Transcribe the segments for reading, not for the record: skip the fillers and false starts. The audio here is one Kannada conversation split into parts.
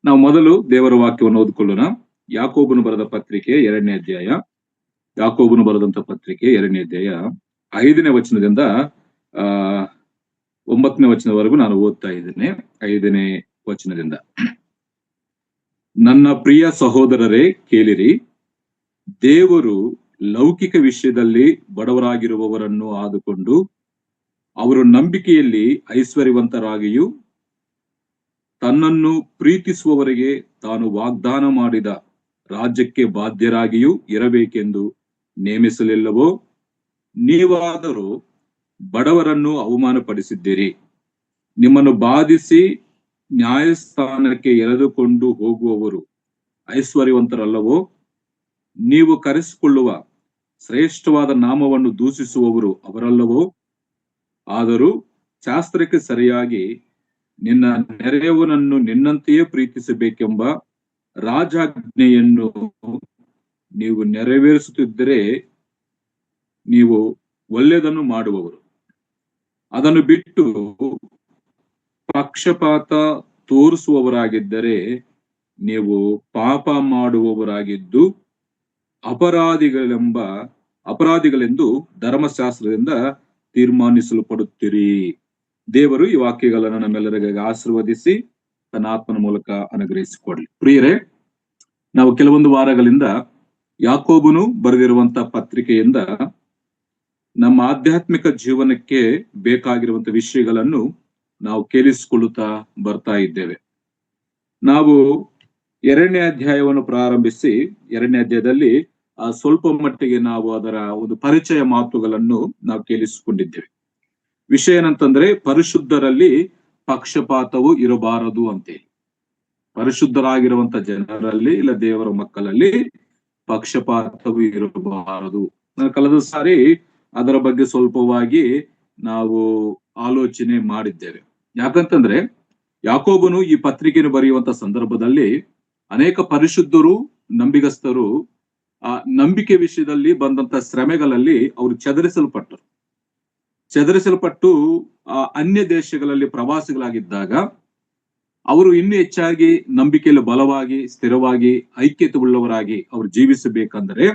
ನಾವು ಮೊದಲು ದೇವರ ವಾಕ್ಯವನ್ನು ಓದಿಕೊಳ್ಳೋಣ. ಯಾಕೋಬನು ಬರೆದ ಪತ್ರಿಕೆ 2ನೇ ಅಧ್ಯಾಯ. ಯಾಕೋಬನು ಬರೆದಂತ ಪತ್ರಿಕೆ 2ನೇ ಅಧ್ಯಾಯ 5ನೇ ವಚನದಿಂದ 9ನೇ ವಚನವರೆಗೂ ನಾನು ಓದ್ತಾ ಇದ್ದೇನೆ. 5ನೇ ವಚನದಿಂದ. ನನ್ನ ಪ್ರಿಯ ಸಹೋದರರೇ, ಕೇಳಿರಿ. ದೇವರು ಲೌಕಿಕ ವಿಷಯದಲ್ಲಿ ಬಡವರಾಗಿರುವವರನ್ನು ಆದುಕೊಂಡು ಅವರು ನಂಬಿಕೆಯಲ್ಲಿ ಐಶ್ವರ್ಯವಂತರಾಗಿಯೂ ತನ್ನನ್ನು ಪ್ರೀತಿಸುವವರಿಗೆ ತಾನು ವಾಗ್ದಾನ ಮಾಡಿದ ರಾಜ್ಯಕ್ಕೆ ಬಾಧ್ಯರಾಗಿಯೂ ಇರಬೇಕೆಂದು ನೇಮಿಸಲಿಲ್ಲವೋ? ನೀವಾದರೂ ಬಡವರನ್ನು ಅವಮಾನಪಡಿಸಿದ್ದೀರಿ. ನಿಮ್ಮನ್ನು ಬಾಧಿಸಿ ನ್ಯಾಯಸ್ಥಾನಕ್ಕೆ ಎಳೆದುಕೊಂಡು ಹೋಗುವವರು ಐಶ್ವರ್ಯವಂತರಲ್ಲವೋ? ನೀವು ಕರೆಸಿಕೊಳ್ಳುವ ಶ್ರೇಷ್ಠವಾದ ನಾಮವನ್ನು ದೂಷಿಸುವವರು ಅವರಲ್ಲವೋ? ಆದರೂ ಶಾಸ್ತ್ರಕ್ಕೆ ಸರಿಯಾಗಿ ನಿನ್ನ ನೆರೆಯವನನ್ನು ನಿನ್ನಂತೆಯೇ ಪ್ರೀತಿಸಬೇಕೆಂಬ ರಾಜಾಜ್ಞೆಯನ್ನು ನೀವು ನೆರವೇರಿಸುತ್ತಿದ್ದರೆ ನೀವು ಒಳ್ಳೆಯದನ್ನು ಮಾಡುವವರು. ಅದನ್ನು ಬಿಟ್ಟು ಪಕ್ಷಪಾತ ತೋರಿಸುವವರಾಗಿದ್ದರೆ ನೀವು ಪಾಪ ಮಾಡುವವರಾಗಿದ್ದು ಅಪರಾಧಿಗಳೆಂದು ಧರ್ಮಶಾಸ್ತ್ರದಿಂದ ತೀರ್ಮಾನಿಸಲ್ಪಡುತ್ತೀರಿ. ದೇವರು ಈ ವಾಕ್ಯಗಳನ್ನು ನಮ್ಮೆಲ್ಲರಿಗಾಗಿ ಆಶೀರ್ವದಿಸಿ ತನ್ನ ಆತ್ಮನ ಮೂಲಕ ಅನುಗ್ರಹಿಸಿಕೊಡ್ಲಿ. ಪ್ರಿಯರೇ, ನಾವು ಕೆಲವೊಂದು ವಾರಗಳಿಂದ ಯಾಕೋಬನು ಬರೆದಿರುವಂತ ಪತ್ರಿಕೆಯಿಂದ ನಮ್ಮ ಆಧ್ಯಾತ್ಮಿಕ ಜೀವನಕ್ಕೆ ಬೇಕಾಗಿರುವಂತ ವಿಷಯಗಳನ್ನು ನಾವು ಕೇಳಿಸಿಕೊಳ್ಳುತ್ತಾ ಬರ್ತಾ ಇದ್ದೇವೆ. ನಾವು 2ನೇ ಅಧ್ಯಾಯವನ್ನು ಪ್ರಾರಂಭಿಸಿ 2ನೇ ಅಧ್ಯಾಯದಲ್ಲಿ ಸ್ವಲ್ಪ ಮಟ್ಟಿಗೆ ನಾವು ಅದರ ಒಂದು ಪರಿಚಯ ಮಾತುಗಳನ್ನು ನಾವು ಕೇಳಿಸಿಕೊಂಡಿದ್ದೇವೆ. ವಿಷಯ ಏನಂತಂದ್ರೆ, ಪರಿಶುದ್ಧರಲ್ಲಿ ಪಕ್ಷಪಾತವು ಇರಬಾರದು ಅಂತೇಳಿ. ಪರಿಶುದ್ಧರಾಗಿರುವಂತ ಜನರಲ್ಲಿ ಇಲ್ಲ ದೇವರ ಮಕ್ಕಳಲ್ಲಿ ಪಕ್ಷಪಾತವು ಇರಬಾರದು. ಕಳೆದ ಸಾರಿ ಅದರ ಬಗ್ಗೆ ಸ್ವಲ್ಪವಾಗಿ ನಾವು ಆಲೋಚನೆ ಮಾಡಿದ್ದೇವೆ. ಯಾಕಂತಂದ್ರೆ ಯಾಕೋಬನು ಈ ಪತ್ರಿಕೆಯನ್ನು ಬರೆಯುವಂತ ಸಂದರ್ಭದಲ್ಲಿ ಅನೇಕ ಪರಿಶುದ್ಧರು, ನಂಬಿಗಸ್ತರು ಆ ನಂಬಿಕೆ ವಿಷಯದಲ್ಲಿ ಬಂದಂತ ಶ್ರಮೆಗಳಲ್ಲಿ ಅವರು ಚದರಿಸಲ್ಪಟ್ಟು ಅನ್ಯ ದೇಶಗಳಲ್ಲಿ ಪ್ರವಾಸಿಗಳಾಗಿದ್ದಾಗ ಅವರು ಇನ್ನೂ ಹೆಚ್ಚಾಗಿ ನಂಬಿಕೆಯಲ್ಲಿ ಬಲವಾಗಿ, ಸ್ಥಿರವಾಗಿ, ಐಕ್ಯತೆ ಉಳ್ಳವರಾಗಿ ಅವರು ಜೀವಿಸಬೇಕಂದ್ರೆ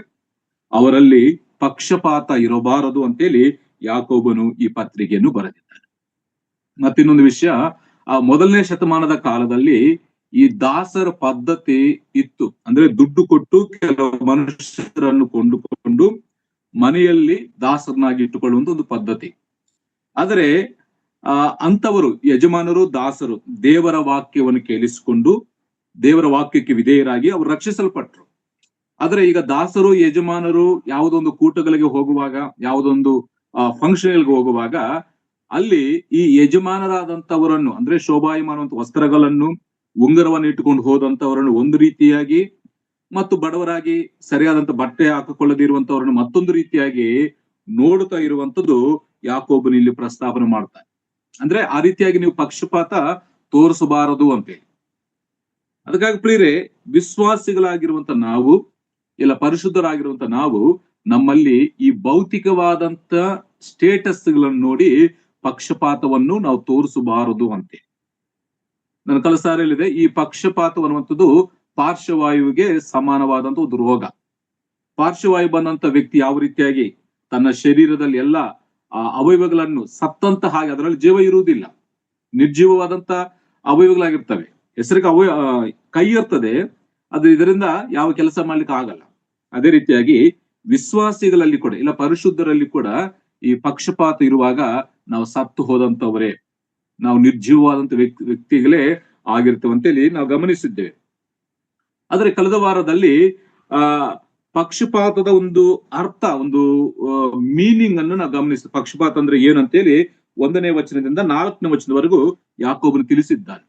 ಅವರಲ್ಲಿ ಪಕ್ಷಪಾತ ಇರಬಾರದು ಅಂತೇಳಿ ಯಾಕೋಬನು ಈ ಪತ್ರಿಕೆಯನ್ನು ಬರೆದಿದ್ದಾನೆ. ಮತ್ತಿನ್ನೊಂದು ವಿಷಯ, ಆ 1ನೇ ಶತಮಾನದ ಕಾಲದಲ್ಲಿ ಈ ದಾಸರ ಪದ್ಧತಿ ಇತ್ತು. ಅಂದ್ರೆ ದುಡ್ಡು ಕೊಟ್ಟು ಕೆಲವು ಮನುಷ್ಯರನ್ನು ಕೊಂಡುಕೊಂಡು ಮನೆಯಲ್ಲಿ ದಾಸರನ್ನಾಗಿ ಇಟ್ಟುಕೊಳ್ಳುವಂತ ಒಂದು ಪದ್ಧತಿ. ಆದರೆ ಅಂತವರು ಯಜಮಾನರು, ದಾಸರು ದೇವರ ವಾಕ್ಯವನ್ನು ಕೇಳಿಸಿಕೊಂಡು ದೇವರ ವಾಕ್ಯಕ್ಕೆ ವಿಧೇಯರಾಗಿ ಅವರು ರಕ್ಷಿಸಲ್ಪಟ್ರು. ಆದ್ರೆ ಈಗ ದಾಸರು, ಯಜಮಾನರು ಯಾವುದೊಂದು ಕೂಟಗಳಿಗೆ ಹೋಗುವಾಗ, ಯಾವುದೊಂದು ಫಂಕ್ಷನ್ಗಳಿಗೆ ಹೋಗುವಾಗ ಅಲ್ಲಿ ಈ ಯಜಮಾನರಾದಂತವರನ್ನು ಅಂದ್ರೆ ಶೋಭಾಯಮಾನವಂತ ವಸ್ತ್ರಗಳನ್ನು, ಉಂಗುರವನ್ನು ಇಟ್ಟುಕೊಂಡು ಹೋದಂತವರನ್ನು ಒಂದು ರೀತಿಯಾಗಿ, ಮತ್ತು ಬಡವರಾಗಿ ಸರಿಯಾದಂತ ಬಟ್ಟೆ ಹಾಕಿಕೊಳ್ಳದಿರುವಂತವರನ್ನು ಮತ್ತೊಂದು ರೀತಿಯಾಗಿ ನೋಡುತ್ತಾ ಇರುವಂತದ್ದು ಯಾಕೋಬನು ಇಲ್ಲಿ ಪ್ರಸ್ತಾಪನೆ ಮಾಡ್ತಾನೆ. ಅಂದ್ರೆ ಆ ರೀತಿಯಾಗಿ ನೀವು ಪಕ್ಷಪಾತ ತೋರಿಸಬಾರದು ಅಂತೇಳಿ. ಅದಕ್ಕಾಗಿ ಪ್ರಿಯರೇ, ವಿಶ್ವಾಸಿಗಳಾಗಿರುವಂತ ನಾವು ಇಲ್ಲ ಪರಿಶುದ್ಧರಾಗಿರುವಂತ ನಾವು ನಮ್ಮಲ್ಲಿ ಈ ಭೌತಿಕವಾದಂತ ಸ್ಟೇಟಸ್ಗಳನ್ನು ನೋಡಿ ಪಕ್ಷಪಾತವನ್ನು ನಾವು ತೋರಿಸಬಾರದು ಅಂತೇಳಿ. ನನ್ನ ಕಲಸಾರಲ್ಲಿದೆ, ಈ ಪಕ್ಷಪಾತ ಅನ್ನುವಂಥದ್ದು ಪಾರ್ಶ್ವವಾಯುವಿಗೆ ಸಮಾನವಾದಂತ ಒಂದು ರೋಗ. ಪಾರ್ಶ್ವವಾಯು ಬಂದಂತ ವ್ಯಕ್ತಿ ಯಾವ ರೀತಿಯಾಗಿ ತನ್ನ ಶರೀರದಲ್ಲಿ ಎಲ್ಲ ಅವಯವಗಳನ್ನು ಸತ್ತಂತ ಹಾಗೆ ಅದರಲ್ಲಿ ಜೀವ ಇರುವುದಿಲ್ಲ, ನಿರ್ಜೀವವಾದಂತ ಅವಯವಗಳಾಗಿರ್ತವೆ. ಹೆಸರಿಗೆ ಕೈ ಇರ್ತದೆ, ಅದು ಇದರಿಂದ ಯಾವ ಕೆಲಸ ಮಾಡ್ಲಿಕ್ಕೆ ಆಗಲ್ಲ. ಅದೇ ರೀತಿಯಾಗಿ ವಿಶ್ವಾಸಿಗಳಲ್ಲಿ ಕೂಡ ಇಲ್ಲ ಪರಿಶುದ್ಧರಲ್ಲಿ ಕೂಡ ಈ ಪಕ್ಷಪಾತ ಇರುವಾಗ ನಾವು ಸತ್ತು ಹೋದಂತವರೇ, ನಾವು ನಿರ್ಜೀವವಾದಂತ ವ್ಯಕ್ತಿಗಳೇ ಆಗಿರ್ತೇವೆ ಅಂತೇಳಿ ನಾವು ಗಮನಿಸಿದ್ದೇವೆ. ಆದ್ರೆ ಕಳೆದ ವಾರದಲ್ಲಿ ಪಕ್ಷಪಾತದ ಒಂದು ಅರ್ಥ, ಒಂದು ಮೀನಿಂಗ್ ಅನ್ನು ನಾವು ಗಮನಿಸ್ತೇವೆ. ಪಕ್ಷಪಾತ ಅಂದ್ರೆ ಏನಂತೇಳಿ 1ನೇ ವಚನದಿಂದ 4ನೇ ವಚನದವರೆಗೂ ಯಾಕೋಬನು ತಿಳಿಸಿದ್ದಾನೆ.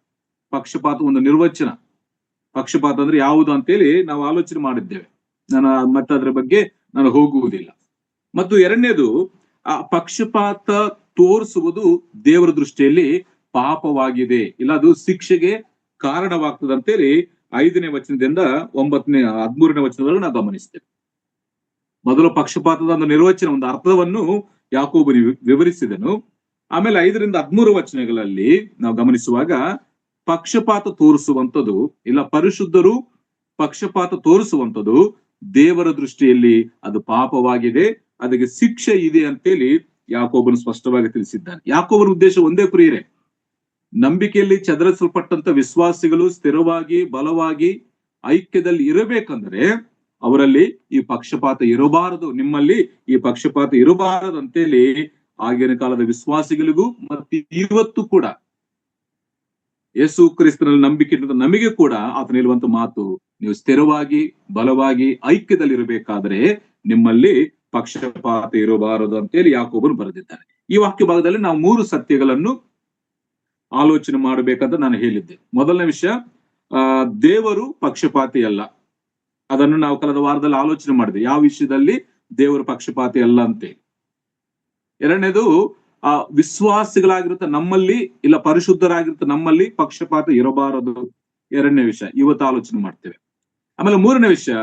ಪಕ್ಷಪಾತ ಒಂದು ನಿರ್ವಚನ, ಪಕ್ಷಪಾತ ಅಂದ್ರೆ ಯಾವುದು ಅಂತೇಳಿ ನಾವು ಆಲೋಚನೆ ಮಾಡಿದ್ದೇವೆ. ಮತ್ತೆ ಅದರ ಬಗ್ಗೆ ನಾನು ಹೋಗುವುದಿಲ್ಲ. ಮತ್ತು 2ನೇದು, ಆ ಪಕ್ಷಪಾತ ತೋರಿಸುವುದು ದೇವರ ದೃಷ್ಟಿಯಲ್ಲಿ ಪಾಪವಾಗಿದೆ, ಇಲ್ಲ ಅದು ಶಿಕ್ಷೆಗೆ ಕಾರಣವಾಗ್ತದೆ ಅಂತೇಳಿ 5ನೇ ವಚನದಿಂದ 13ನೇ ವಚನದವರೆಗೂ ನಾವು ಗಮನಿಸ್ತೇವೆ. ಮೊದಲು ಪಕ್ಷಪಾತದ ಒಂದು ನಿರ್ವಚನ, ಒಂದು ಅರ್ಥವನ್ನು ಯಾಕೋಬನು ವಿವರಿಸಿದನು. ಆಮೇಲೆ 5ರಿಂದ 13 ವಚನಗಳಲ್ಲಿ ನಾವು ಗಮನಿಸುವಾಗ ಪಕ್ಷಪಾತ ತೋರಿಸುವಂಥದ್ದು ಇಲ್ಲ, ಪರಿಶುದ್ಧರು ಪಕ್ಷಪಾತ ತೋರಿಸುವಂಥದ್ದು ದೇವರ ದೃಷ್ಟಿಯಲ್ಲಿ ಅದು ಪಾಪವಾಗಿದೆ, ಅದಕ್ಕೆ ಶಿಕ್ಷೆ ಇದೆ ಅಂತೇಳಿ ಯಾಕೋಬನು ಸ್ಪಷ್ಟವಾಗಿ ತಿಳಿಸಿದ್ದಾನೆ. ಯಾಕೋಬನ ಉದ್ದೇಶ ಒಂದೇ ಪ್ರಿಯರೇ, ನಂಬಿಕೆಯಲ್ಲಿ ಚದರಿಸಲ್ಪಟ್ಟಂತ ವಿಶ್ವಾಸಿಗಳು ಸ್ಥಿರವಾಗಿ ಬಲವಾಗಿ ಐಕ್ಯದಲ್ಲಿ ಇರಬೇಕಂದ್ರೆ ಅವರಲ್ಲಿ ಈ ಪಕ್ಷಪಾತ ಇರಬಾರದು, ನಿಮ್ಮಲ್ಲಿ ಈ ಪಕ್ಷಪಾತ ಇರಬಾರದು ಅಂತೇಳಿ ಆಗಿನ ಕಾಲದ ವಿಶ್ವಾಸಿಗಳಿಗೂ ಮತ್ತೆ ಇವತ್ತು ಕೂಡ ಯೇಸು ಕ್ರಿಸ್ತನಲ್ಲಿ ನಂಬಿಕೆ ನಮಗೆ ಕೂಡ ಆತನ ಹೇಳುವಂತ ಮಾತು, ನೀವು ಸ್ಥಿರವಾಗಿ ಬಲವಾಗಿ ಐಕ್ಯದಲ್ಲಿ ಇರಬೇಕಾದ್ರೆ ನಿಮ್ಮಲ್ಲಿ ಪಕ್ಷಪಾತ ಇರಬಾರದು ಅಂತೇಳಿ ಯಾಕೋಬನು ಬರೆದಿದ್ದಾನೆ. ಈ ವಾಕ್ಯ ಭಾಗದಲ್ಲಿ ನಾವು 3 ಸತ್ಯಗಳನ್ನು ಆಲೋಚನೆ ಮಾಡಬೇಕಂತ ನಾನು ಹೇಳಿದ್ದೆ. ಮೊದಲನೇ ವಿಷಯ, ದೇವರು ಪಕ್ಷಪಾತಿ ಅಲ್ಲ. ಅದನ್ನು ನಾವು ಕಳೆದ ವಾರದಲ್ಲಿ ಆಲೋಚನೆ ಮಾಡಿದೆ, ಯಾವ ವಿಷಯದಲ್ಲಿ ದೇವರು ಪಕ್ಷಪಾತಿ ಅಲ್ಲ ಅಂತೇಳಿ. ಎರಡನೇದು, ವಿಶ್ವಾಸಿಗಳಾಗಿರುತ್ತೆ ನಮ್ಮಲ್ಲಿ ಇಲ್ಲ ಪರಿಶುದ್ಧರಾಗಿರುತ್ತೆ ನಮ್ಮಲ್ಲಿ ಪಕ್ಷಪಾತ ಇರಬಾರದು, ಎರಡನೇ ವಿಷಯ ಇವತ್ತು ಆಲೋಚನೆ ಮಾಡ್ತೇವೆ. ಆಮೇಲೆ ಮೂರನೇ ವಿಷಯ,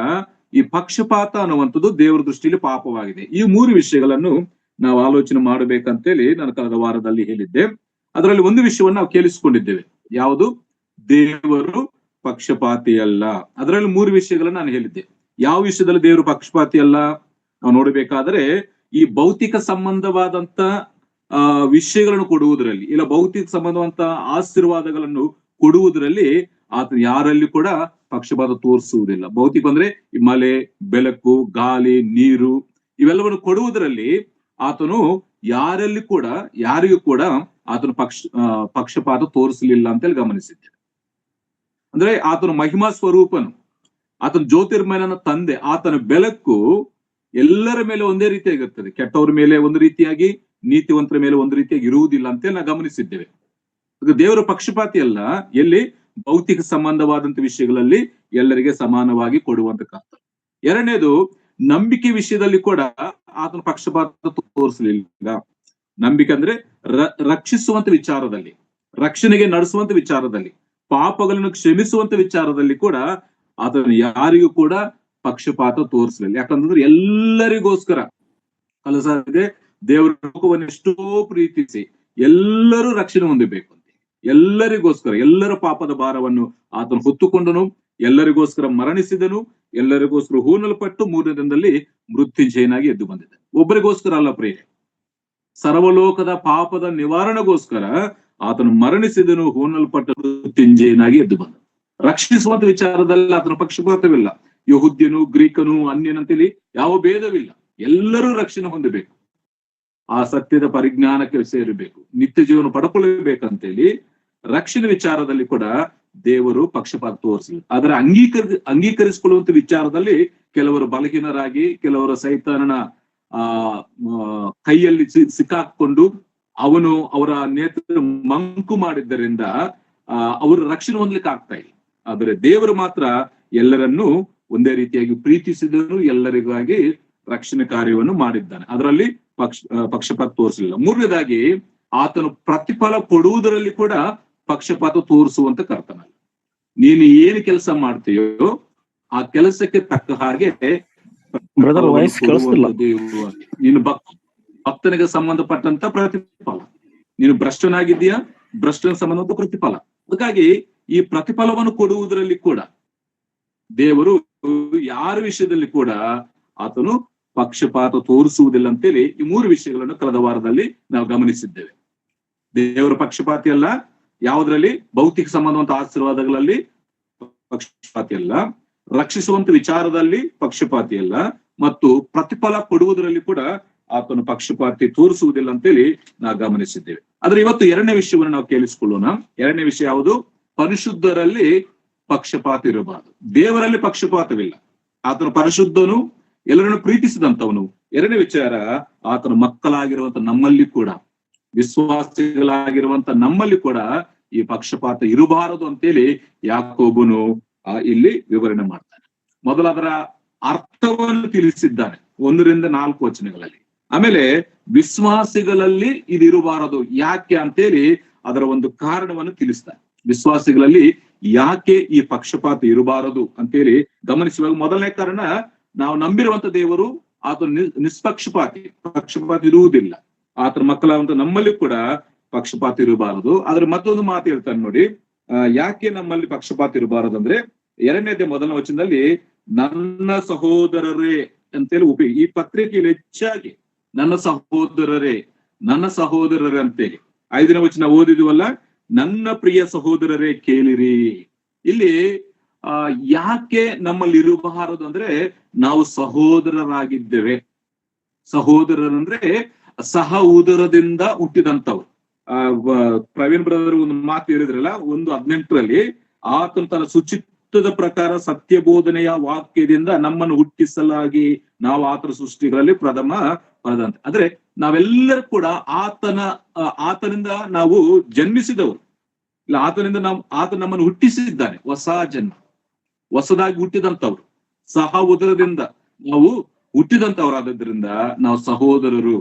ಈ ಪಕ್ಷಪಾತ ಅನ್ನುವಂಥದ್ದು ದೇವರ ದೃಷ್ಟಿಯಲ್ಲಿ ಪಾಪವಾಗಿದೆ. ಈ 3 ವಿಷಯಗಳನ್ನು ನಾವು ಆಲೋಚನೆ ಮಾಡಬೇಕಂತೇಳಿ ನಾನು ಕಳೆದ ವಾರದಲ್ಲಿ ಹೇಳಿದ್ದೆ. ಅದರಲ್ಲಿ ಒಂದು ವಿಷಯವನ್ನು ನಾವು ಕೇಳಿಸಿಕೊಂಡಿದ್ದೇವೆ, ಯಾವುದು? ದೇವರು ಪಕ್ಷಪಾತಿ ಅಲ್ಲ. ಅದರಲ್ಲಿ 3 ವಿಷಯಗಳನ್ನು ನಾನು ಹೇಳಿದ್ದೆ. ಯಾವ ವಿಷಯದಲ್ಲಿ ದೇವರು ಪಕ್ಷಪಾತಿ ಅಲ್ಲ ನಾವು ನೋಡಬೇಕಾದ್ರೆ, ಈ ಭೌತಿಕ ಸಂಬಂಧವಾದಂತ ವಿಷಯಗಳನ್ನು ಕೊಡುವುದರಲ್ಲಿ ಇಲ್ಲ ಭೌತಿಕ ಸಂಬಂಧವಂತ ಆಶೀರ್ವಾದಗಳನ್ನು ಕೊಡುವುದರಲ್ಲಿ ಆತ ಯಾರಲ್ಲಿ ಕೂಡ ಪಕ್ಷಪಾತ ತೋರಿಸುವುದಿಲ್ಲ. ಭೌತಿಕ ಅಂದ್ರೆ ಈ ಮಳೆ, ಬೆಳಕು, ಗಾಳಿ, ನೀರು ಇವೆಲ್ಲವನ್ನು ಕೊಡುವುದರಲ್ಲಿ ಆತನು ಯಾರಿಗೂ ಕೂಡ ಆತನು ಪಕ್ಷಪಾತ ತೋರಿಸಲಿಲ್ಲ ಅಂತೇಳಿ ಗಮನಿಸಿದ್ದೇವೆ. ಅಂದ್ರೆ ಆತನು ಮಹಿಮಾ ಸ್ವರೂಪನು, ಆತನ ಜ್ಯೋತಿರ್ಮಯನ ತಂದೆ, ಆತನ ಬೆಳಕು ಎಲ್ಲರ ಮೇಲೆ ಒಂದೇ ರೀತಿಯಾಗಿರ್ತದೆ. ಕೆಟ್ಟವರ ಮೇಲೆ ಒಂದು ರೀತಿಯಾಗಿ, ನೀತಿವಂತರ ಮೇಲೆ ಒಂದು ರೀತಿಯಾಗಿ ಇರುವುದಿಲ್ಲ ಅಂತೇಳಿ ನಾವು ಗಮನಿಸಿದ್ದೇವೆ. ದೇವರ ಪಕ್ಷಪಾತಿ ಅಲ್ಲ, ಎಲ್ಲಿ? ಭೌತಿಕ ಸಂಬಂಧವಾದಂತ ವಿಷಯಗಳಲ್ಲಿ ಎಲ್ಲರಿಗೆ ಸಮಾನವಾಗಿ ಕೊಡುವಂತ ಕರ್ತವ್ಯ. ಎರಡನೇದು, ನಂಬಿಕೆ ವಿಷಯದಲ್ಲಿ ಕೂಡ ಆತನ ಪಕ್ಷಪಾತ ತೋರಿಸಲಿಲ್ಲ. ನಂಬಿಕೆ ಅಂದ್ರೆ ರಕ್ಷಿಸುವಂತ ವಿಚಾರದಲ್ಲಿ, ರಕ್ಷಣೆಗೆ ನಡೆಸುವಂತ ವಿಚಾರದಲ್ಲಿ, ಪಾಪಗಳನ್ನು ಕ್ಷಮಿಸುವಂತ ವಿಚಾರದಲ್ಲಿ ಕೂಡ ಆತನು ಯಾರಿಗೂ ಕೂಡ ಪಕ್ಷಪಾತ ತೋರಿಸಲಿಲ್ಲ. ಯಾಕಂತಂದ್ರೆ ಎಲ್ಲರಿಗೋಸ್ಕರ ಕಲಸಾಗಿದೆ, ದೇವರ ಲೋಕವನ್ನು ಎಷ್ಟೋ ಪ್ರೀತಿಸಿ ಎಲ್ಲರೂ ರಕ್ಷಣೆ ಹೊಂದಬೇಕು ಅಂತ, ಎಲ್ಲರಿಗೋಸ್ಕರ ಎಲ್ಲರ ಪಾಪದ ಭಾರವನ್ನು ಆತನು ಹೊತ್ತುಕೊಂಡನು, ಎಲ್ಲರಿಗೋಸ್ಕರ ಮರಣಿಸಿದನು, ಎಲ್ಲರಿಗೋಸ್ಕರ ಹೂಣಲ್ಪಟ್ಟು 3ನೇ ದಿನದಲ್ಲಿ ಮೃತ್ಯುಂಜಯನಾಗಿ ಎದ್ದು ಬಂದಿದ್ದಾನೆ. ಒಬ್ಬರಿಗೋಸ್ಕರ ಅಲ್ಲ ಪ್ರಿಯ, ಸರ್ವಲೋಕದ ಪಾಪದ ನಿವಾರಣೆಗೋಸ್ಕರ ಆತನು ಮರಣಿಸಿದನು, ಹೂಣಲ್ಪಟ್ಟ ಮೃತ್ಯುಂಜಯನಾಗಿ ಎದ್ದು ಬಂದನು. ರಕ್ಷಿಸುವಂತ ವಿಚಾರದಲ್ಲಿ ಆತನ ಪಕ್ಷಪಾತವಿಲ್ಲ. ಯಹೂದ್ಯನು, ಗ್ರೀಕನು, ಅನ್ಯನಂತೇಳಿ ಯಾವ ಭೇದವಿಲ್ಲ, ಎಲ್ಲರೂ ರಕ್ಷಣೆ ಹೊಂದಬೇಕು, ಆ ಸತ್ಯದ ಪರಿಜ್ಞಾನಕ್ಕೆ ಸೇರಬೇಕು, ನಿತ್ಯ ಜೀವನ ಪಡ್ಕೊಳ್ಬೇಕಂತೇಳಿ ರಕ್ಷಣೆ ವಿಚಾರದಲ್ಲಿ ಕೂಡ ದೇವರು ಪಕ್ಷಪಾತ ತೋರಿಸಲಿ. ಆದರೆ ಅಂಗೀಕರಿಸಿಕೊಳ್ಳುವಂತ ವಿಚಾರದಲ್ಲಿ ಕೆಲವರು ಬಲಹೀನರಾಗಿ, ಕೆಲವರು ಸೈತಾನನ ಕೈಯಲ್ಲಿ ಸಿಕ್ಕಾಕೊಂಡು ಅವರ ನೇತೃತ್ವ ಮಂಕು ಮಾಡಿದ್ದರಿಂದ ಅವರು ರಕ್ಷಣೆ ಹೊಂದಲಿಕ್ಕೆ ಆಗ್ತಾ ಇಲ್ಲ. ಆದರೆ ದೇವರು ಮಾತ್ರ ಎಲ್ಲರನ್ನೂ ಒಂದೇ ರೀತಿಯಾಗಿ ಪ್ರೀತಿಸಿದನು, ಎಲ್ಲರಿಗಾಗಿ ರಕ್ಷಣೆ ಕಾರ್ಯವನ್ನು ಮಾಡಿದ್ದಾನೆ. ಅದರಲ್ಲಿ ಪಕ್ಷಪಾತ ತೋರಿಸಲಿಲ್ಲ. ಮೂರನೇದಾಗಿ, ಆತನು ಪ್ರತಿಫಲ ಕೊಡುವುದರಲ್ಲಿ ಕೂಡ ಪಕ್ಷಪಾತ ತೋರಿಸುವಂತ ಕರ್ತನಲ್ಲ. ನೀನು ಏನು ಕೆಲಸ ಮಾಡ್ತೀಯೋ ಆ ಕೆಲಸಕ್ಕೆ ತಕ್ಕ ಹಾಗೆ ನೀನು ಭಕ್ತನಿಗೆ ಸಂಬಂಧಪಟ್ಟಂತ ಪ್ರತಿಫಲ, ನೀನು ಭ್ರಷ್ಟನಾಗಿದ್ದೀಯಾ, ಭ್ರಷ್ಟನ ಸಂಬಂಧಪಟ್ಟ ಪ್ರತಿಫಲ. ಅದಕ್ಕಾಗಿ ಈ ಪ್ರತಿಫಲವನ್ನು ಕೊಡುವುದರಲ್ಲಿ ಕೂಡ ದೇವರು ಯಾರ ವಿಷಯದಲ್ಲಿ ಕೂಡ ಆತನು ಪಕ್ಷಪಾತ ತೋರಿಸುವುದಿಲ್ಲ ಅಂತೇಳಿ ಈ 3 ವಿಷಯಗಳನ್ನು ಕಳೆದ ವಾರದಲ್ಲಿ ನಾವು ಗಮನಿಸಿದ್ದೇವೆ. ದೇವರ ಪಕ್ಷಪಾತಿ ಅಲ್ಲ, ಯಾವುದರಲ್ಲಿ? ಭೌತಿಕ ಸಂಬಂಧವಂತ ಆಶೀರ್ವಾದಗಳಲ್ಲಿ ಪಕ್ಷಪಾತಿ ಅಲ್ಲ, ರಕ್ಷಿಸುವಂತ ವಿಚಾರದಲ್ಲಿ ಪಕ್ಷಪಾತಿ ಅಲ್ಲ, ಮತ್ತು ಪ್ರತಿಫಲ ಕೊಡುವುದರಲ್ಲಿ ಕೂಡ ಆತನು ಪಕ್ಷಪಾತಿ ತೋರಿಸುವುದಿಲ್ಲ ಅಂತೇಳಿ ನಾವು ಗಮನಿಸಿದ್ದೇವೆ. ಆದ್ರೆ ಇವತ್ತು ಎರಡನೇ ವಿಷಯವನ್ನು ನಾವು ಕೇಳಿಸಿಕೊಳ್ಳೋಣ. ಎರಡನೇ ವಿಷಯ ಯಾವುದು? ಪರಿಶುದ್ಧರಲ್ಲಿ ಪಕ್ಷಪಾತ ಇರಬಾರದು. ದೇವರಲ್ಲಿ ಪಕ್ಷಪಾತವಿಲ್ಲ, ಆತನು ಪರಿಶುದ್ಧನು, ಎಲ್ಲರನ್ನು ಪ್ರೀತಿಸಿದಂತವನು. ಎರಡನೇ ವಿಚಾರ, ಆತನ ಮಕ್ಕಳಾಗಿರುವಂತ ನಮ್ಮಲ್ಲಿ ಕೂಡ, ವಿಶ್ವಾಸಿಗಳಾಗಿರುವಂತ ನಮ್ಮಲ್ಲಿ ಕೂಡ ಈ ಪಕ್ಷಪಾತ ಇರಬಾರದು ಅಂತೇಳಿ ಯಾಕೋಬನು ಇಲ್ಲಿ ವಿವರಣೆ ಮಾಡ್ತಾನೆ. ಮೊದಲು ಅದರ ಅರ್ಥವನ್ನು ತಿಳಿಸಿದ್ದಾನೆ 1-4 ವಚನಗಳಲ್ಲಿ. ಆಮೇಲೆ ವಿಶ್ವಾಸಿಗಳಲ್ಲಿ ಇದು ಇರಬಾರದು ಯಾಕೆ ಅಂತೇಳಿ ಅದರ ಒಂದು ಕಾರಣವನ್ನು ತಿಳಿಸ್ತಾನೆ. ವಿಶ್ವಾಸಿಗಳಲ್ಲಿ ಯಾಕೆ ಈ ಪಕ್ಷಪಾತ ಇರಬಾರದು ಅಂತೇಳಿ ಗಮನಿಸುವಾಗ, ಮೊದಲನೇ ಕಾರಣ, ನಾವು ನಂಬಿರುವಂತ ದೇವರು ಆತನ ಪಕ್ಷಪಾತಿ ಇರುವುದಿಲ್ಲ. ಆತನ ಮಕ್ಕಳಾದಂತ ನಮ್ಮಲ್ಲಿ ಕೂಡ ಪಕ್ಷಪಾತ ಇರಬಾರದು. ಆದ್ರೆ ಮತ್ತೊಂದು ಮಾತು ಹೇಳ್ತಾನೆ ನೋಡಿ, ಯಾಕೆ ನಮ್ಮಲ್ಲಿ ಪಕ್ಷಪಾತ ಇರಬಾರದಂದ್ರೆ 2ನೇ ಮೊದಲನೇ ವಚನದಲ್ಲಿ ನನ್ನ ಸಹೋದರರೇ ಅಂತೇಳಿ ಈ ಪತ್ರಿಕೆಯಲ್ಲಿ ಹೆಚ್ಚಾಗಿ ನನ್ನ ಸಹೋದರರೇ ಅಂತೇಳಿ 5ನೇ ವಚನ ಓದಿದ್ವಲ್ಲ, ನನ್ನ ಪ್ರಿಯ ಸಹೋದರರೇ ಕೇಳಿರಿ. ಇಲ್ಲಿ ಯಾಕೆ ನಮ್ಮಲ್ಲಿ ಇರಬಾರದು ಅಂದ್ರೆ ನಾವು ಸಹೋದರರಾಗಿದ್ದೇವೆ. ಸಹೋದರರಂದ್ರೆ ಸಹ ಉದರದಿಂದ ಹುಟ್ಟಿದಂತವ್ರು. ಪ್ರವೀಣ್ ಬ್ರದರ್ ಒಂದು ಮಾತು ಹೇಳಿದ್ರಲ್ಲ, 1:18 ಆತನು ತನ್ನ ಸುಚಿತ್ತದ ಪ್ರಕಾರ ಸತ್ಯ ಬೋಧನೆಯ ವಾಕ್ಯದಿಂದ ನಮ್ಮನ್ನು ಹುಟ್ಟಿಸಲಾಗಿ ನಾವು ಆತನ ಸೃಷ್ಟಿಗಳಲ್ಲಿ ಪ್ರಥಮ ಅಂತ. ಅಂದ್ರೆ ನಾವೆಲ್ಲರೂ ಕೂಡ ಆತನಿಂದ ನಾವು ಜನ್ಮಿಸಿದವರು ಇಲ್ಲ, ಆತ ನಮ್ಮನ್ನು ಹುಟ್ಟಿಸಿದ್ದಾನೆ. ಹೊಸ ಜನ್ಮ, ಹೊಸದಾಗಿ ಹುಟ್ಟಿದಂತವ್ರು, ಸಹ ಉದರದಿಂದ ನಾವು ಹುಟ್ಟಿದಂತವರಾದ್ದರಿಂದ ನಾವು ಸಹೋದರರು,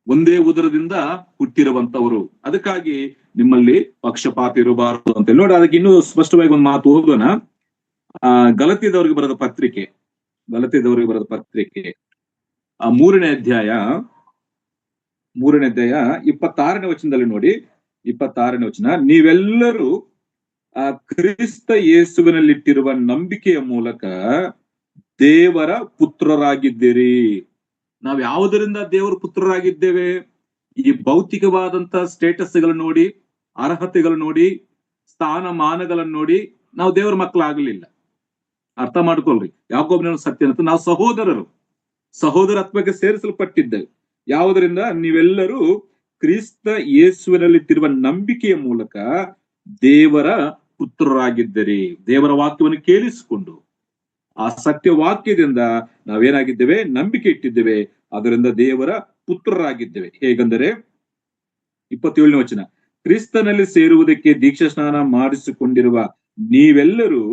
ಒಂದೇ ಉದರದಿಂದ ಹುಟ್ಟಿರುವಂತವರು. ಅದಕ್ಕಾಗಿ ನಿಮ್ಮಲ್ಲಿ ಪಕ್ಷಪಾತ ಇರಬಾರದು ಅಂತ ನೋಡಿ. ಅದಕ್ಕೆ ಇನ್ನೂ ಸ್ಪಷ್ಟವಾಗಿ ಒಂದು ಮಾತು ಓದೋಣ. ಗಲಾತ್ಯದವರಿಗೆ ಬರೆದ ಪತ್ರಿಕೆ 3ನೇ ಅಧ್ಯಾಯ 26ನೇ ವಚನದಲ್ಲಿ ನೋಡಿ. 26ನೇ ವಚನ, ನೀವೆಲ್ಲರೂ ಕ್ರಿಸ್ತ ಯೇಸುವಿನಲ್ಲಿಟ್ಟಿರುವ ನಂಬಿಕೆಯ ಮೂಲಕ ದೇವರ ಪುತ್ರರಾಗಿದ್ದೀರಿ. ನಾವು ಯಾವುದರಿಂದ ದೇವರ ಪುತ್ರರಾಗಿದ್ದೇವೆ? ಈ ಭೌತಿಕವಾದಂತ ಸ್ಟೇಟಸ್ಗಳು ನೋಡಿ, ಅರ್ಹತೆಗಳು ನೋಡಿ, ಸ್ಥಾನಮಾನಗಳನ್ನು ನೋಡಿ ನಾವು ದೇವರ ಮಕ್ಕಳಾಗಲಿಲ್ಲ. ಅರ್ಥ ಮಾಡ್ಕೊಳ್ರಿ. ಯಾಕೋಬನ ಸತ್ಯ ಅಂತ ನಾವು ಸಹೋದರತ್ವಕ್ಕೆ ಸೇರಿಸಲ್ಪಟ್ಟಿದ್ದೇವೆ. ಯಾವುದರಿಂದ? ನೀವೆಲ್ಲರೂ ಕ್ರಿಸ್ತ ಯೇಸುವಿನಲ್ಲಿಟ್ಟಿರುವ ನಂಬಿಕೆಯ ಮೂಲಕ ದೇವರ ಪುತ್ರರಾಗಿದ್ದೀರಿ. ದೇವರ ವಾಕ್ಯವನ್ನು ಕೇಳಿಸಿಕೊಂಡು ಆ ಸತ್ಯ ವಾಕ್ಯದಿಂದ ನಾವೇನಾಗಿದ್ದೇವೆ? ನಂಬಿಕೆ ಇಟ್ಟಿದ್ದೇವೆ. ಅದರಿಂದ ದೇವರ ಪುತ್ರರಾಗಿದ್ದೇವೆ. ಹೇಗೆಂದರೆ 27ನೇ ವಚನ, ಕ್ರಿಸ್ತನಲ್ಲಿ ಸೇರುವುದಕ್ಕೆ ದೀಕ್ಷಾ ಸ್ನಾನ ಮಾಡಿಸಿಕೊಂಡಿರುವ ನೀವೆಲ್ಲರೂ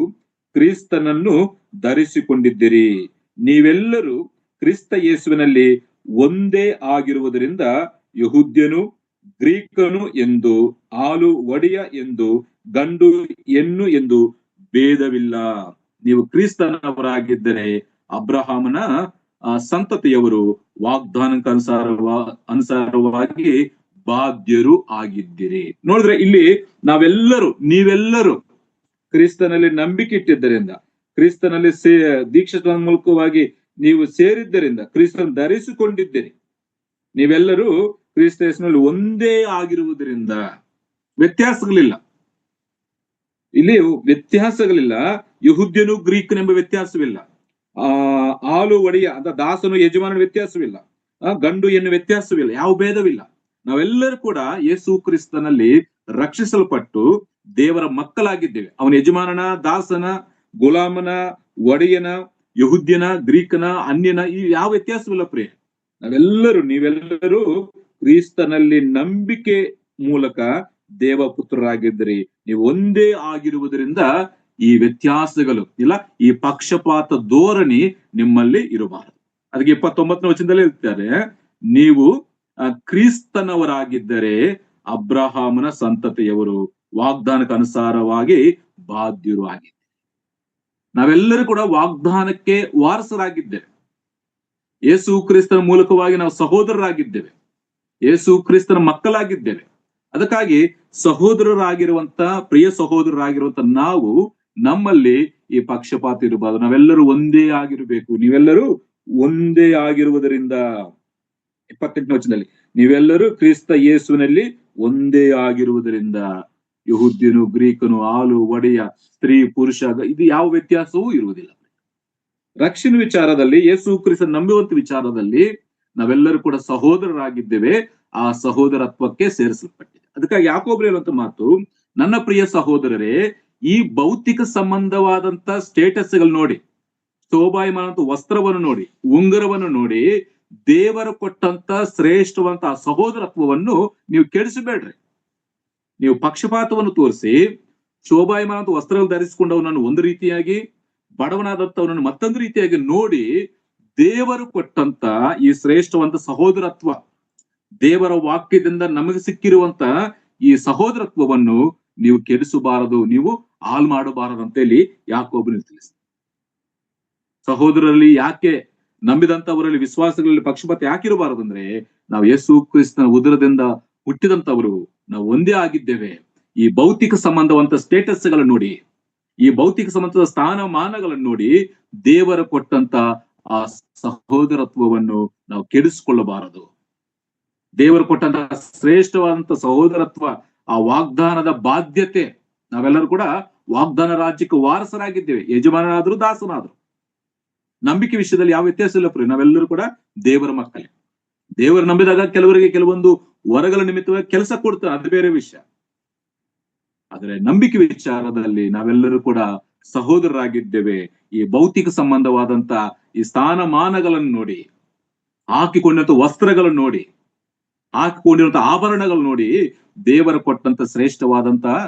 ಕ್ರಿಸ್ತನನ್ನು ಧರಿಸಿಕೊಂಡಿದ್ದೀರಿ. ನೀವೆಲ್ಲರೂ ಕ್ರಿಸ್ತ ಯೇಸುವಿನಲ್ಲಿ ಒಂದೇ ಆಗಿರುವುದರಿಂದ ಯಹೂದ್ಯನು ಗ್ರೀಕನು ಎಂದು, ಆಳು ಒಡೆಯ ಎಂದು, ಗಂಡು ಹೆಣ್ಣು ಎಂದು ಭೇದವಿಲ್ಲ. ನೀವು ಕ್ರಿಸ್ತನವರಾಗಿದ್ದರೆ ಅಬ್ರಹಾಮನ ಸಂತತಿಯವರು, ವಾಗ್ದಾನಕ್ಕೆ ಅನುಸಾರವಾಗಿ ಬಾಧ್ಯರು ಆಗಿದ್ದೀರಿ. ನೋಡಿದ್ರೆ ಇಲ್ಲಿ ನೀವೆಲ್ಲರೂ ಕ್ರಿಸ್ತನಲ್ಲಿ ನಂಬಿಕೆ ಇಟ್ಟಿದ್ದರಿಂದ, ಕ್ರಿಸ್ತನಲ್ಲಿ ದೀಕ್ಷಾ ಮೂಲಕವಾಗಿ ನೀವು ಸೇರಿದ್ದರಿಂದ, ಕ್ರಿಸ್ತನ ಧರಿಸಿಕೊಂಡಿದ್ದೀರಿ. ನೀವೆಲ್ಲರೂ ಕ್ರಿಸ್ತ ಯೇಸುವಿನಲ್ಲಿ ಒಂದೇ ಆಗಿರುವುದರಿಂದ ವ್ಯತ್ಯಾಸಗಳಿಲ್ಲ. ಇಲ್ಲಿ ವ್ಯತ್ಯಾಸಗಳಿಲ್ಲ. ಯಹೂದ್ಯನು ಗ್ರೀಕನೆಂಬ ವ್ಯತ್ಯಾಸವಿಲ್ಲ. ಆಳು ಒಡೆಯ ಅಂತ ದಾಸನು ಯಜಮಾನನ ವ್ಯತ್ಯಾಸವಿಲ್ಲ. ಗಂಡು ಹೆಣ್ಣು ವ್ಯತ್ಯಾಸವಿಲ್ಲ. ಯಾವ ಭೇದವಿಲ್ಲ. ನಾವೆಲ್ಲರೂ ಕೂಡ ಯೇಸು ಕ್ರಿಸ್ತನಲ್ಲಿ ರಕ್ಷಿಸಲ್ಪಟ್ಟು ದೇವರ ಮಕ್ಕಳಾಗಿದ್ದೇವೆ. ಅವನ ಯಜಮಾನನ, ದಾಸನ, ಗುಲಾಮನ, ಒಡೆಯನ, ಯಹೂದ್ಯನ, ಗ್ರೀಕನ, ಅನ್ಯನ ಈ ಯಾವ ವ್ಯತ್ಯಾಸವಿಲ್ಲ ಪ್ರಿಯ. ನೀವೆಲ್ಲರೂ ಕ್ರಿಸ್ತನಲ್ಲಿ ನಂಬಿಕೆ ಮೂಲಕ ದೇವಪುತ್ರರಾಗಿದ್ದೀರಿ. ನೀವು ಒಂದೇ ಆಗಿರುವುದರಿಂದ ಈ ವ್ಯತ್ಯಾಸಗಳು ಇಲ್ಲ, ಈ ಪಕ್ಷಪಾತ ಧೋರಣಿ ನಿಮ್ಮಲ್ಲಿ ಇರಬಾರದು. ಅದಕ್ಕೆ 29ನೇ ವಚನದಲ್ಲಿ ಹೇಳ್ತಾರೆ, ನೀವು ಕ್ರಿಸ್ತನವರಾಗಿದ್ದರೆ ಅಬ್ರಹಾಮನ ಸಂತತಿಯವರು, ವಾಗ್ದಾನಕ್ಕೆ ಅನುಸಾರವಾಗಿ ಬಾಧ್ಯರು ಆಗಿದ್ದಾರೆ. ನಾವೆಲ್ಲರೂ ಕೂಡ ವಾಗ್ದಾನಕ್ಕೆ ವಾರಸರಾಗಿದ್ದೇವೆ. ಯೇಸು ಕ್ರಿಸ್ತನ ಮೂಲಕವಾಗಿ ನಾವು ಸಹೋದರರಾಗಿದ್ದೇವೆ. ಯೇಸು ಕ್ರಿಸ್ತನ ಮಕ್ಕಳಾಗಿದ್ದೇವೆ. ಅದಕ್ಕಾಗಿ ಪ್ರಿಯ ಸಹೋದರರಾಗಿರುವಂತ ನಾವು, ನಮ್ಮಲ್ಲಿ ಈ ಪಕ್ಷಪಾತ ಇರಬಾರದು. ನಾವೆಲ್ಲರೂ ಒಂದೇ ಆಗಿರಬೇಕು. ನೀವೆಲ್ಲರೂ ಒಂದೇ ಆಗಿರುವುದರಿಂದ 28ನೇ ವಚನದಲ್ಲಿ, ನೀವೆಲ್ಲರೂ ಕ್ರಿಸ್ತ ಯೇಸುವಿನಲ್ಲಿ ಒಂದೇ ಆಗಿರುವುದರಿಂದ ಯಹೂದ್ಯನು, ಗ್ರೀಕನು, ಆಳು ಒಡೆಯ, ಸ್ತ್ರೀ, ಪುರುಷ ಇದು ಯಾವ ವ್ಯತ್ಯಾಸವೂ ಇರುವುದಿಲ್ಲ. ರಕ್ಷಣೆ ವಿಚಾರದಲ್ಲಿ, ಯೇಸು ಕ್ರಿಸ್ತ ನಂಬುವಂತ ವಿಚಾರದಲ್ಲಿ ನಾವೆಲ್ಲರೂ ಕೂಡ ಸಹೋದರರಾಗಿದ್ದೇವೆ. ಆ ಸಹೋದರತ್ವಕ್ಕೆ ಸೇರಿಸಲ್ಪಟ್ಟಿದೆ. ಅದಕ್ಕಾಗಿ ಯಾಕೋಬ ಹೇಳುವಂತ ಮಾತು, ನನ್ನ ಪ್ರಿಯ ಸಹೋದರರೇ, ಈ ಭೌತಿಕ ಸಂಬಂಧವಾದಂತ ಸ್ಟೇಟಸ್ಗಳು ನೋಡಿ, ಶೋಭಾಯಮಾನಂತ ವಸ್ತ್ರವನ್ನು ನೋಡಿ, ಉಂಗುರವನ್ನು ನೋಡಿ, ದೇವರು ಕೊಟ್ಟಂತ ಶ್ರೇಷ್ಠವಂತ ಸಹೋದರತ್ವವನ್ನು ನೀವು ಕೆಡಿಸಬೇಡ್ರಿ. ನೀವು ಪಕ್ಷಪಾತವನ್ನು ತೋರಿಸಿ ಶೋಭಾಯಮಾನಂತ ವಸ್ತ್ರಗಳು ಧರಿಸಿಕೊಂಡವನನ್ನು ಒಂದು ರೀತಿಯಾಗಿ, ಬಡವನಾದಂತವನನ್ನು ಮತ್ತೊಂದು ರೀತಿಯಾಗಿ ನೋಡಿ, ದೇವರು ಕೊಟ್ಟಂತ ಈ ಶ್ರೇಷ್ಠವಂತ ಸಹೋದರತ್ವ, ದೇವರ ವಾಕ್ಯದಿಂದ ನಮಗೆ ಸಿಕ್ಕಿರುವಂತ ಈ ಸಹೋದರತ್ವವನ್ನು ನೀವು ಕೆಡಿಸಬಾರದು, ನೀವು ಹಾಳು ಮಾಡಬಾರದು ಅಂತೇಳಿ ಯಾಕೋಬನು ತಿಳಿಸಿ. ಸಹೋದರರಲ್ಲಿ ಯಾಕೆ, ನಂಬಿದಂತವರಲ್ಲಿ, ವಿಶ್ವಾಸಗಳಲ್ಲಿ ಪಕ್ಷಪಾತ ಯಾಕಿರಬಾರದು ಅಂದ್ರೆ, ನಾವು ಯೇಸು ಕ್ರಿಸ್ತನ ಉದರದಿಂದ ಹುಟ್ಟಿದಂತವರು, ನಾವು ಒಂದೇ ಆಗಿದ್ದೇವೆ. ಈ ಭೌತಿಕ ಸಂಬಂಧವಂತ ಸ್ಟೇಟಸ್ಗಳನ್ನು ನೋಡಿ, ಈ ಭೌತಿಕ ಸಂಬಂಧದ ಸ್ಥಾನಮಾನಗಳನ್ನು ನೋಡಿ ದೇವರ ಕೊಟ್ಟಂತ ಆ ಸಹೋದರತ್ವವನ್ನು ನಾವು ಕೆಡಿಸಿಕೊಳ್ಳಬಾರದು. ದೇವರು ಕೊಟ್ಟಂತಹ ಶ್ರೇಷ್ಠವಾದಂತ ಸಹೋದರತ್ವ, ಆ ವಾಗ್ದಾನದ ಬಾಧ್ಯತೆ, ನಾವೆಲ್ಲರೂ ಕೂಡ ವಾಗ್ದಾನ ರಾಜ್ಯಕ್ಕೆ ವಾರಸರಾಗಿದ್ದೇವೆ. ಯಜಮಾನರಾದ್ರು ದಾಸನಾದ್ರು, ನಂಬಿಕೆ ವಿಷಯದಲ್ಲಿ ಯಾವ ವ್ಯತ್ಯಾಸ ಇಲ್ಲ ಪ್ರಿಯ. ನಾವೆಲ್ಲರೂ ಕೂಡ ದೇವರ ಮಕ್ಕಳೇ. ದೇವರು ನಂಬಿದಾಗ ಕೆಲವರಿಗೆ ಕೆಲವೊಂದು ವರಗಳ ನಿಮಿತ್ತವಾಗಿ ಕೆಲಸ ಕೊಡ್ತಾರೆ, ಅದು ಬೇರೆ ವಿಷಯ. ಆದ್ರೆ ನಂಬಿಕೆ ವಿಚಾರದಲ್ಲಿ ನಾವೆಲ್ಲರೂ ಕೂಡ ಸಹೋದರರಾಗಿದ್ದೇವೆ. ಈ ಭೌತಿಕ ಸಂಬಂಧವಾದಂತ ಈ ಸ್ಥಾನಮಾನಗಳನ್ನು ನೋಡಿ, ಹಾಕಿಕೊಂಡಂತ ವಸ್ತ್ರಗಳನ್ನು ನೋಡಿ, ಹಾಕಿಕೊಂಡಿರುವಂತ ಆಭರಣಗಳು ನೋಡಿ ದೇವರ ಕೊಟ್ಟಂತ ಶ್ರೇಷ್ಠವಾದಂತಹ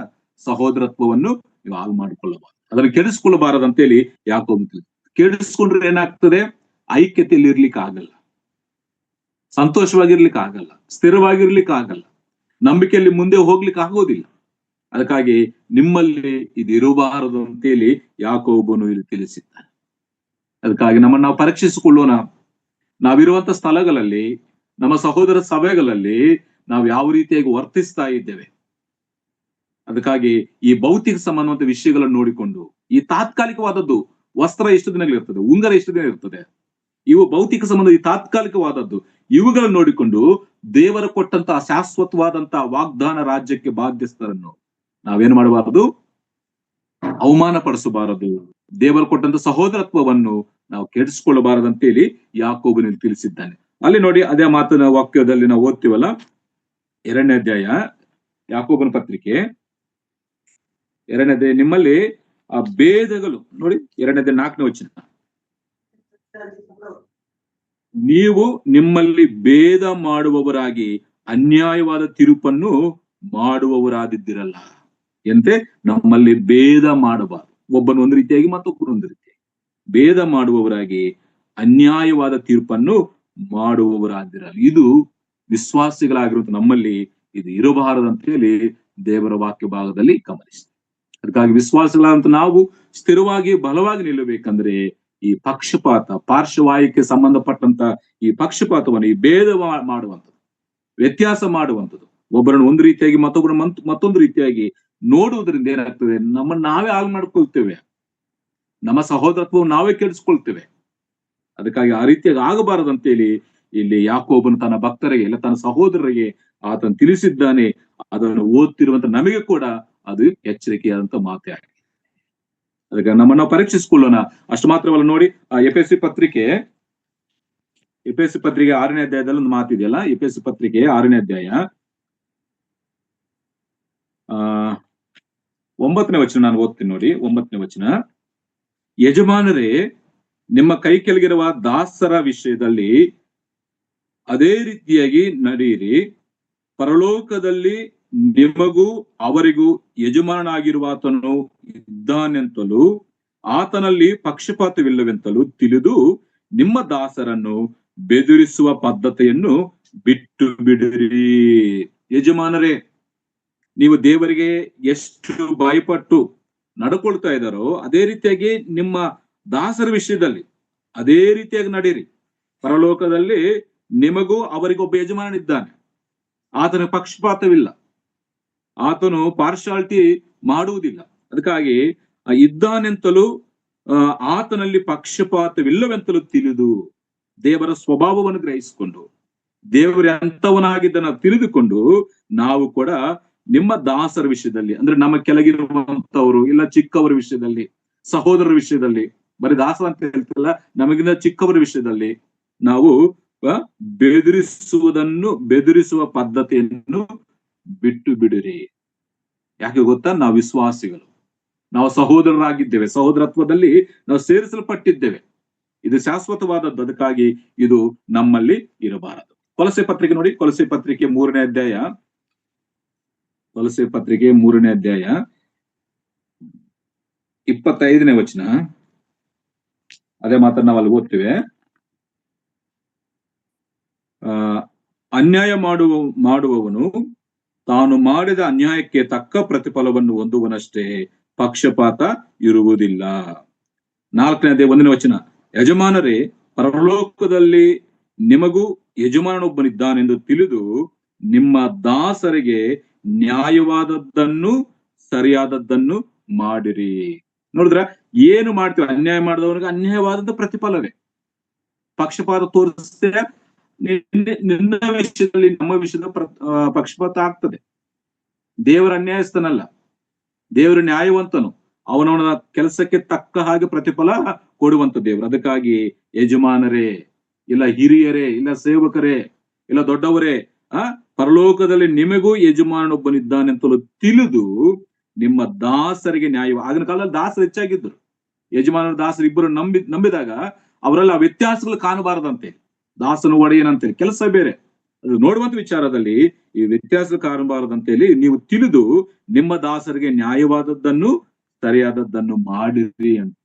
ಸಹೋದರತ್ವವನ್ನು ನೀವು ಹಾಳು ಮಾಡಿಕೊಳ್ಳಬಾರದು, ಅದನ್ನು ಕೆಡಿಸ್ಕೊಳ್ಳಬಾರದಂತೇಳಿ ಯಾಕೋಬ ಕೆಡಿಸ್ಕೊಂಡ್ರೆ ಏನಾಗ್ತದೆ? ಐಕ್ಯತೆಯಲ್ಲಿ ಇರ್ಲಿಕ್ಕೆ ಆಗಲ್ಲ, ಸಂತೋಷವಾಗಿರ್ಲಿಕ್ಕೆ ಆಗಲ್ಲ, ಸ್ಥಿರವಾಗಿರ್ಲಿಕ್ಕೆ ಆಗಲ್ಲ, ನಂಬಿಕೆಯಲ್ಲಿ ಮುಂದೆ ಹೋಗ್ಲಿಕ್ಕೆ ಆಗೋದಿಲ್ಲ. ಅದಕ್ಕಾಗಿ ನಿಮ್ಮಲ್ಲಿ ಇದು ಇರಬಾರದು ಅಂತೇಳಿ ಯಾಕೋಬನು ಇಲ್ಲಿ ತಿಳಿಸಿದ್ದಾನೆ. ಅದಕ್ಕಾಗಿ ನಮ್ಮನ್ನು ನಾವು ಪರೀಕ್ಷಿಸಿಕೊಳ್ಳೋಣ. ನಾವಿರುವಂತ ಸ್ಥಳಗಳಲ್ಲಿ, ನಮ್ಮ ಸಹೋದರ ಸಭೆಗಳಲ್ಲಿ ನಾವು ಯಾವ ರೀತಿಯಾಗಿ ವರ್ತಿಸ್ತಾ ಇದ್ದೇವೆ. ಅದಕ್ಕಾಗಿ ಈ ಭೌತಿಕ ಸಂಬಂಧವಂತ ವಿಷಯಗಳನ್ನು ನೋಡಿಕೊಂಡು, ಈ ತಾತ್ಕಾಲಿಕವಾದದ್ದು, ವಸ್ತ್ರ ಎಷ್ಟು ದಿನಗಳಿರ್ತದೆ, ಉಂಗರ ಎಷ್ಟು ದಿನ ಇರ್ತದೆ, ಇವು ಭೌತಿಕ ಸಂಬಂಧ, ಈ ತಾತ್ಕಾಲಿಕವಾದದ್ದು, ಇವುಗಳನ್ನು ನೋಡಿಕೊಂಡು ದೇವರ ಕೊಟ್ಟಂತಹ ಶಾಶ್ವತವಾದಂತಹ ವಾಗ್ದಾನ ರಾಜ್ಯಕ್ಕೆ ಬಾಧ್ಯಸ್ಥರನ್ನು ನಾವೇನ್ ಮಾಡಬಾರದು? ಅವಮಾನ ಪಡಿಸಬಾರದು. ದೇವರು ಕೊಟ್ಟಂತ ಸಹೋದರತ್ವವನ್ನು ನಾವು ಕೆಡಿಸಿಕೊಳ್ಳಬಾರದಂತೇಳಿ ಯಾಕೋಬನಲ್ಲಿ ತಿಳಿಸಿದ್ದಾನೆ. ಅಲ್ಲಿ ನೋಡಿ, ಅದೇ ಮಾತನ್ನ ವಾಕ್ಯದಲ್ಲಿ ನಾವು ಓದ್ತೀವಲ್ಲ, 2ನೇ ಅಧ್ಯಾಯ ಯಾಕೋಬನ ಪತ್ರಿಕೆ 2ನೇ ಅಧ್ಯಾಯ. ನಿಮ್ಮಲ್ಲಿ ಆ ಭೇದಗಳು ನೋಡಿ, 2ನೇ ಅಧ್ಯಾಯ 4ನೇ ವಚನ, ನೀವು ನಿಮ್ಮಲ್ಲಿ ಭೇದ ಮಾಡುವವರಾಗಿ ಅನ್ಯಾಯವಾದ ತೀರ್ಪನ್ನು ಮಾಡುವವರಾದಿದ್ದಿರಲ್ಲ. ಎಂತೆ? ನಮ್ಮಲ್ಲಿ ಭೇದ ಮಾಡಬಾರದು. ಒಬ್ಬನು ಒಂದು ರೀತಿಯಾಗಿ ಮತ್ತೊಬ್ಬರು ಒಂದು ರೀತಿಯಾಗಿ ಭೇದ ಮಾಡುವವರಾಗಿ ಅನ್ಯಾಯವಾದ ತೀರ್ಪನ್ನು ಮಾಡುವವರಾದಿರಲ್ಲ. ಇದು ವಿಶ್ವಾಸಿಗಳಾಗಿರುವಂತ ನಮ್ಮಲ್ಲಿ ಇದು ಇರಬಾರದಂತ ಹೇಳಿ ದೇವರ ವಾಕ್ಯ ಭಾಗದಲ್ಲಿ ಗಮನಿಸಿ. ಅದಕ್ಕಾಗಿ ವಿಶ್ವಾಸಿಗಳಂತ ನಾವು ಸ್ಥಿರವಾಗಿ ಬಲವಾಗಿ ನಿಲ್ಲಬೇಕಂದ್ರೆ ಈ ಪಕ್ಷಪಾತ, ಪಾರ್ಶ್ವವಾಯಕ್ಕೆ ಸಂಬಂಧಪಟ್ಟಂತ ಈ ಪಕ್ಷಪಾತವನ್ನು, ಈ ಭೇದ ಮಾಡುವಂಥದ್ದು, ವ್ಯತ್ಯಾಸ ಮಾಡುವಂಥದ್ದು, ಒಬ್ಬರನ್ನು ಒಂದು ರೀತಿಯಾಗಿ ಮತ್ತೊಂದು ರೀತಿಯಾಗಿ ನೋಡುವುದರಿಂದ ಏನಾಗ್ತದೆ? ನಮ್ಮನ್ನು ನಾವೇ ಹಾಳು ಮಾಡ್ಕೊಳ್ತೇವೆ, ನಮ್ಮ ಸಹೋದರತ್ವವನ್ನು ನಾವೇ ಕೆಡಿಸ್ಕೊಳ್ತೇವೆ. ಅದಕ್ಕಾಗಿ ಆ ರೀತಿಯಾಗಿ ಆಗಬಾರದಂತೇಳಿ ಇಲ್ಲಿ ಯಾಕೋಬನು ತನ್ನ ಭಕ್ತರಿಗೆ, ಇಲ್ಲ ತನ್ನ ಸಹೋದರರಿಗೆ ಆತನು ತಿಳಿಸಿದ್ದಾನೆ. ಅದನ್ನು ಓದ್ತಿರುವಂತ ನಮಗೆ ಕೂಡ ಅದು ಎಚ್ಚರಿಕೆಯಾದಂತ ಮಾತೇ ಆಗಿದೆ. ಅದಕ್ಕೆ ನಮ್ಮನ್ನು ಪರೀಕ್ಷಿಸಿಕೊಳ್ಳೋಣ. ಅಷ್ಟು ಮಾತ್ರವಲ್ಲ, ನೋಡಿ, ಆ ಎಫೆಸಿ ಪತ್ರಿಕೆ 6ನೇ ಅಧ್ಯಾಯದಲ್ಲಿ ಒಂದು ಮಾತಿದೆಯಲ್ಲ, ಎಫೆಸಿ ಪತ್ರಿಕೆ 6ನೇ ಅಧ್ಯಾಯ 9ನೇ ವಚನ ನಾನು ಓದ್ತೀನಿ ನೋಡಿ. 9ನೇ ವಚನ, ಯಜಮಾನರೇ, ನಿಮ್ಮ ಕೈ ಕೆಳಗಿರುವ ದಾಸರ ವಿಷಯದಲ್ಲಿ ಅದೇ ರೀತಿಯಾಗಿ ನಡೆಯಿರಿ. ಪರಲೋಕದಲ್ಲಿ ನಿಮಗೂ ಅವರಿಗೂ ಯಜಮಾನನಾಗಿರುವಾತನು ಇದ್ದಾನೆಂತಲೂ ಆತನಲ್ಲಿ ಪಕ್ಷಪಾತವಿಲ್ಲವೆಂತಲೂ ತಿಳಿದು ನಿಮ್ಮ ದಾಸರನ್ನು ಬೆದರಿಸುವ ಪದ್ಧತಿಯನ್ನು ಬಿಟ್ಟು ಬಿಡಿರಿ. ಯಜಮಾನರೇ, ನೀವು ದೇವರಿಗೆ ಎಷ್ಟು ಭಯಪಟ್ಟು ನಡ್ಕೊಳ್ತಾ ಇದ್ದಾರೋ ಅದೇ ರೀತಿಯಾಗಿ ನಿಮ್ಮ ದಾಸರ ವಿಷಯದಲ್ಲಿ ಅದೇ ರೀತಿಯಾಗಿ ನಡೀರಿ. ಪರಲೋಕದಲ್ಲಿ ನಿಮಗೂ ಅವರಿಗೊಬ್ಬ ಯಜಮಾನನಿದ್ದಾನೆ, ಆತನ ಪಕ್ಷಪಾತವಿಲ್ಲ, ಆತನು ಪಾರ್ಶಾಲಿಟಿ ಮಾಡುವುದಿಲ್ಲ. ಅದಕ್ಕಾಗಿ ಇದ್ದಾನೆಂತಲೂ ಆತನಲ್ಲಿ ಪಕ್ಷಪಾತವಿಲ್ಲವೆಂತಲೂ ತಿಳಿದು, ದೇವರ ಸ್ವಭಾವವನ್ನು ಗ್ರಹಿಸಿಕೊಂಡು, ದೇವರ ಎಂತವನಾಗಿದ್ದನ್ನು ತಿಳಿದುಕೊಂಡು ನಾವು ಕೂಡ ನಿಮ್ಮ ದಾಸರ ವಿಷಯದಲ್ಲಿ, ಅಂದ್ರೆ ನಮ್ಮ ಕೆಳಗಿರುವಂತವರು, ಇಲ್ಲ ಚಿಕ್ಕವರ ವಿಷಯದಲ್ಲಿ, ಸಹೋದರರ ವಿಷಯದಲ್ಲಿ, ಬರೀ ದಾಸ ಅಂತ ಹೇಳ್ತಿಲ್ಲ, ನಮಗಿಂತ ಚಿಕ್ಕವರ ವಿಷಯದಲ್ಲಿ ನಾವು ಬೆದರಿಸುವ ಪದ್ಧತಿಯನ್ನು ಬಿಟ್ಟು ಬಿಡಿರಿ. ಯಾಕೆ ಗೊತ್ತಾ? ನಾವು ವಿಶ್ವಾಸಿಗಳು, ನಾವು ಸಹೋದರರಾಗಿದ್ದೇವೆ, ಸಹೋದರತ್ವದಲ್ಲಿ ನಾವು ಸೇರಿಸಲ್ಪಟ್ಟಿದ್ದೇವೆ. ಇದು ಶಾಶ್ವತವಾದದ್ದು. ಅದಕ್ಕಾಗಿ ಇದು ನಮ್ಮಲ್ಲಿ ಇರಬಾರದು. ಕೊಲಸೆ ಪತ್ರಿಕೆ ನೋಡಿ, ಕೊಲಸೆ ಪತ್ರಿಕೆ 3ನೇ ಅಧ್ಯಾಯ, ಕೊಲಸೆ ಪತ್ರಿಕೆ 3ನೇ ಅಧ್ಯಾಯ 25ನೇ ವಚನ. ಅದೇ ಮಾತನ್ನ ನಾವು ಅಲ್ಲಿ ಓದ್ತೇವೆ. ಅನ್ಯಾಯ ಮಾಡುವವನು ತಾನು ಮಾಡಿದ ಅನ್ಯಾಯಕ್ಕೆ ತಕ್ಕ ಪ್ರತಿಫಲವನ್ನು ಹೊಂದುವನಷ್ಟೇ, ಪಕ್ಷಪಾತ ಇರುವುದಿಲ್ಲ. 4ನೇ ಅಧ್ಯಾಯ 1ನೇ ವಚನ, ಯಜಮಾನರೇ, ಪರಲೋಕದಲ್ಲಿ ನಿಮಗೂ ಯಜಮಾನನೊಬ್ಬನಿದ್ದಾನೆಂದು ತಿಳಿದು ನಿಮ್ಮ ದಾಸರಿಗೆ ನ್ಯಾಯವಾದದ್ದನ್ನು ಸರಿಯಾದದ್ದನ್ನು ಮಾಡಿರಿ. ನೋಡಿದ್ರ, ಏನು ಮಾಡ್ತೀವಿ? ಅನ್ಯಾಯ ಮಾಡಿದವನಿಗೆ ಅನ್ಯಾಯವಾದದ್ದು ಪ್ರತಿಫಲವೇ. ಪಕ್ಷಪಾತ ತೋರಿಸಿದ್ರೆ ನಿನ್ನ ವಿಷಯದಲ್ಲಿ ನಮ್ಮ ವಿಷಯದ ಪಕ್ಷಪಾತ ಆಗ್ತದೆ. ದೇವರ ಅನ್ಯಾಯಸ್ಥನಲ್ಲ, ದೇವರ ನ್ಯಾಯವಂತನು. ಅವನವನ ಕೆಲಸಕ್ಕೆ ತಕ್ಕ ಹಾಗೆ ಪ್ರತಿಫಲ ಕೊಡುವಂತ ದೇವರು. ಅದಕ್ಕಾಗಿ ಯಜಮಾನರೇ, ಇಲ್ಲ ಹಿರಿಯರೇ, ಇಲ್ಲ ಸೇವಕರೇ, ಇಲ್ಲ ದೊಡ್ಡವರೇ, ಪರಲೋಕದಲ್ಲಿ ನಿಮಗೂ ಯಜಮಾನೊಬ್ಬನಿದ್ದಾನೆಂತಲೂ ತಿಳಿದು ನಿಮ್ಮ ದಾಸರಿಗೆ ನ್ಯಾಯ. ಆಗಿನ ಕಾಲದಲ್ಲಿ ದಾಸರು ಹೆಚ್ಚಾಗಿದ್ರು. ಯಜಮಾನರು ದಾಸರು ಇಬ್ಬರು ನಂಬಿದಾಗ ಅವರೆಲ್ಲ ವ್ಯತ್ಯಾಸಗಳು ಕಾಣಬಾರದಂತೆ. ದಾಸನು ಒಡೆಯನಂತೇಳಿ ಕೆಲಸ ಬೇರೆ, ಅದು ನೋಡುವಂತ ವಿಚಾರದಲ್ಲಿ ಈ ವ್ಯತ್ಯಾಸ ಕಾಣಬಾರದಂತೇಳಿ ನೀವು ತಿಳಿದು ನಿಮ್ಮ ದಾಸರಿಗೆ ನ್ಯಾಯವಾದದ್ದನ್ನು ಸರಿಯಾದದ್ದನ್ನು ಮಾಡಿರಿ ಅಂತ.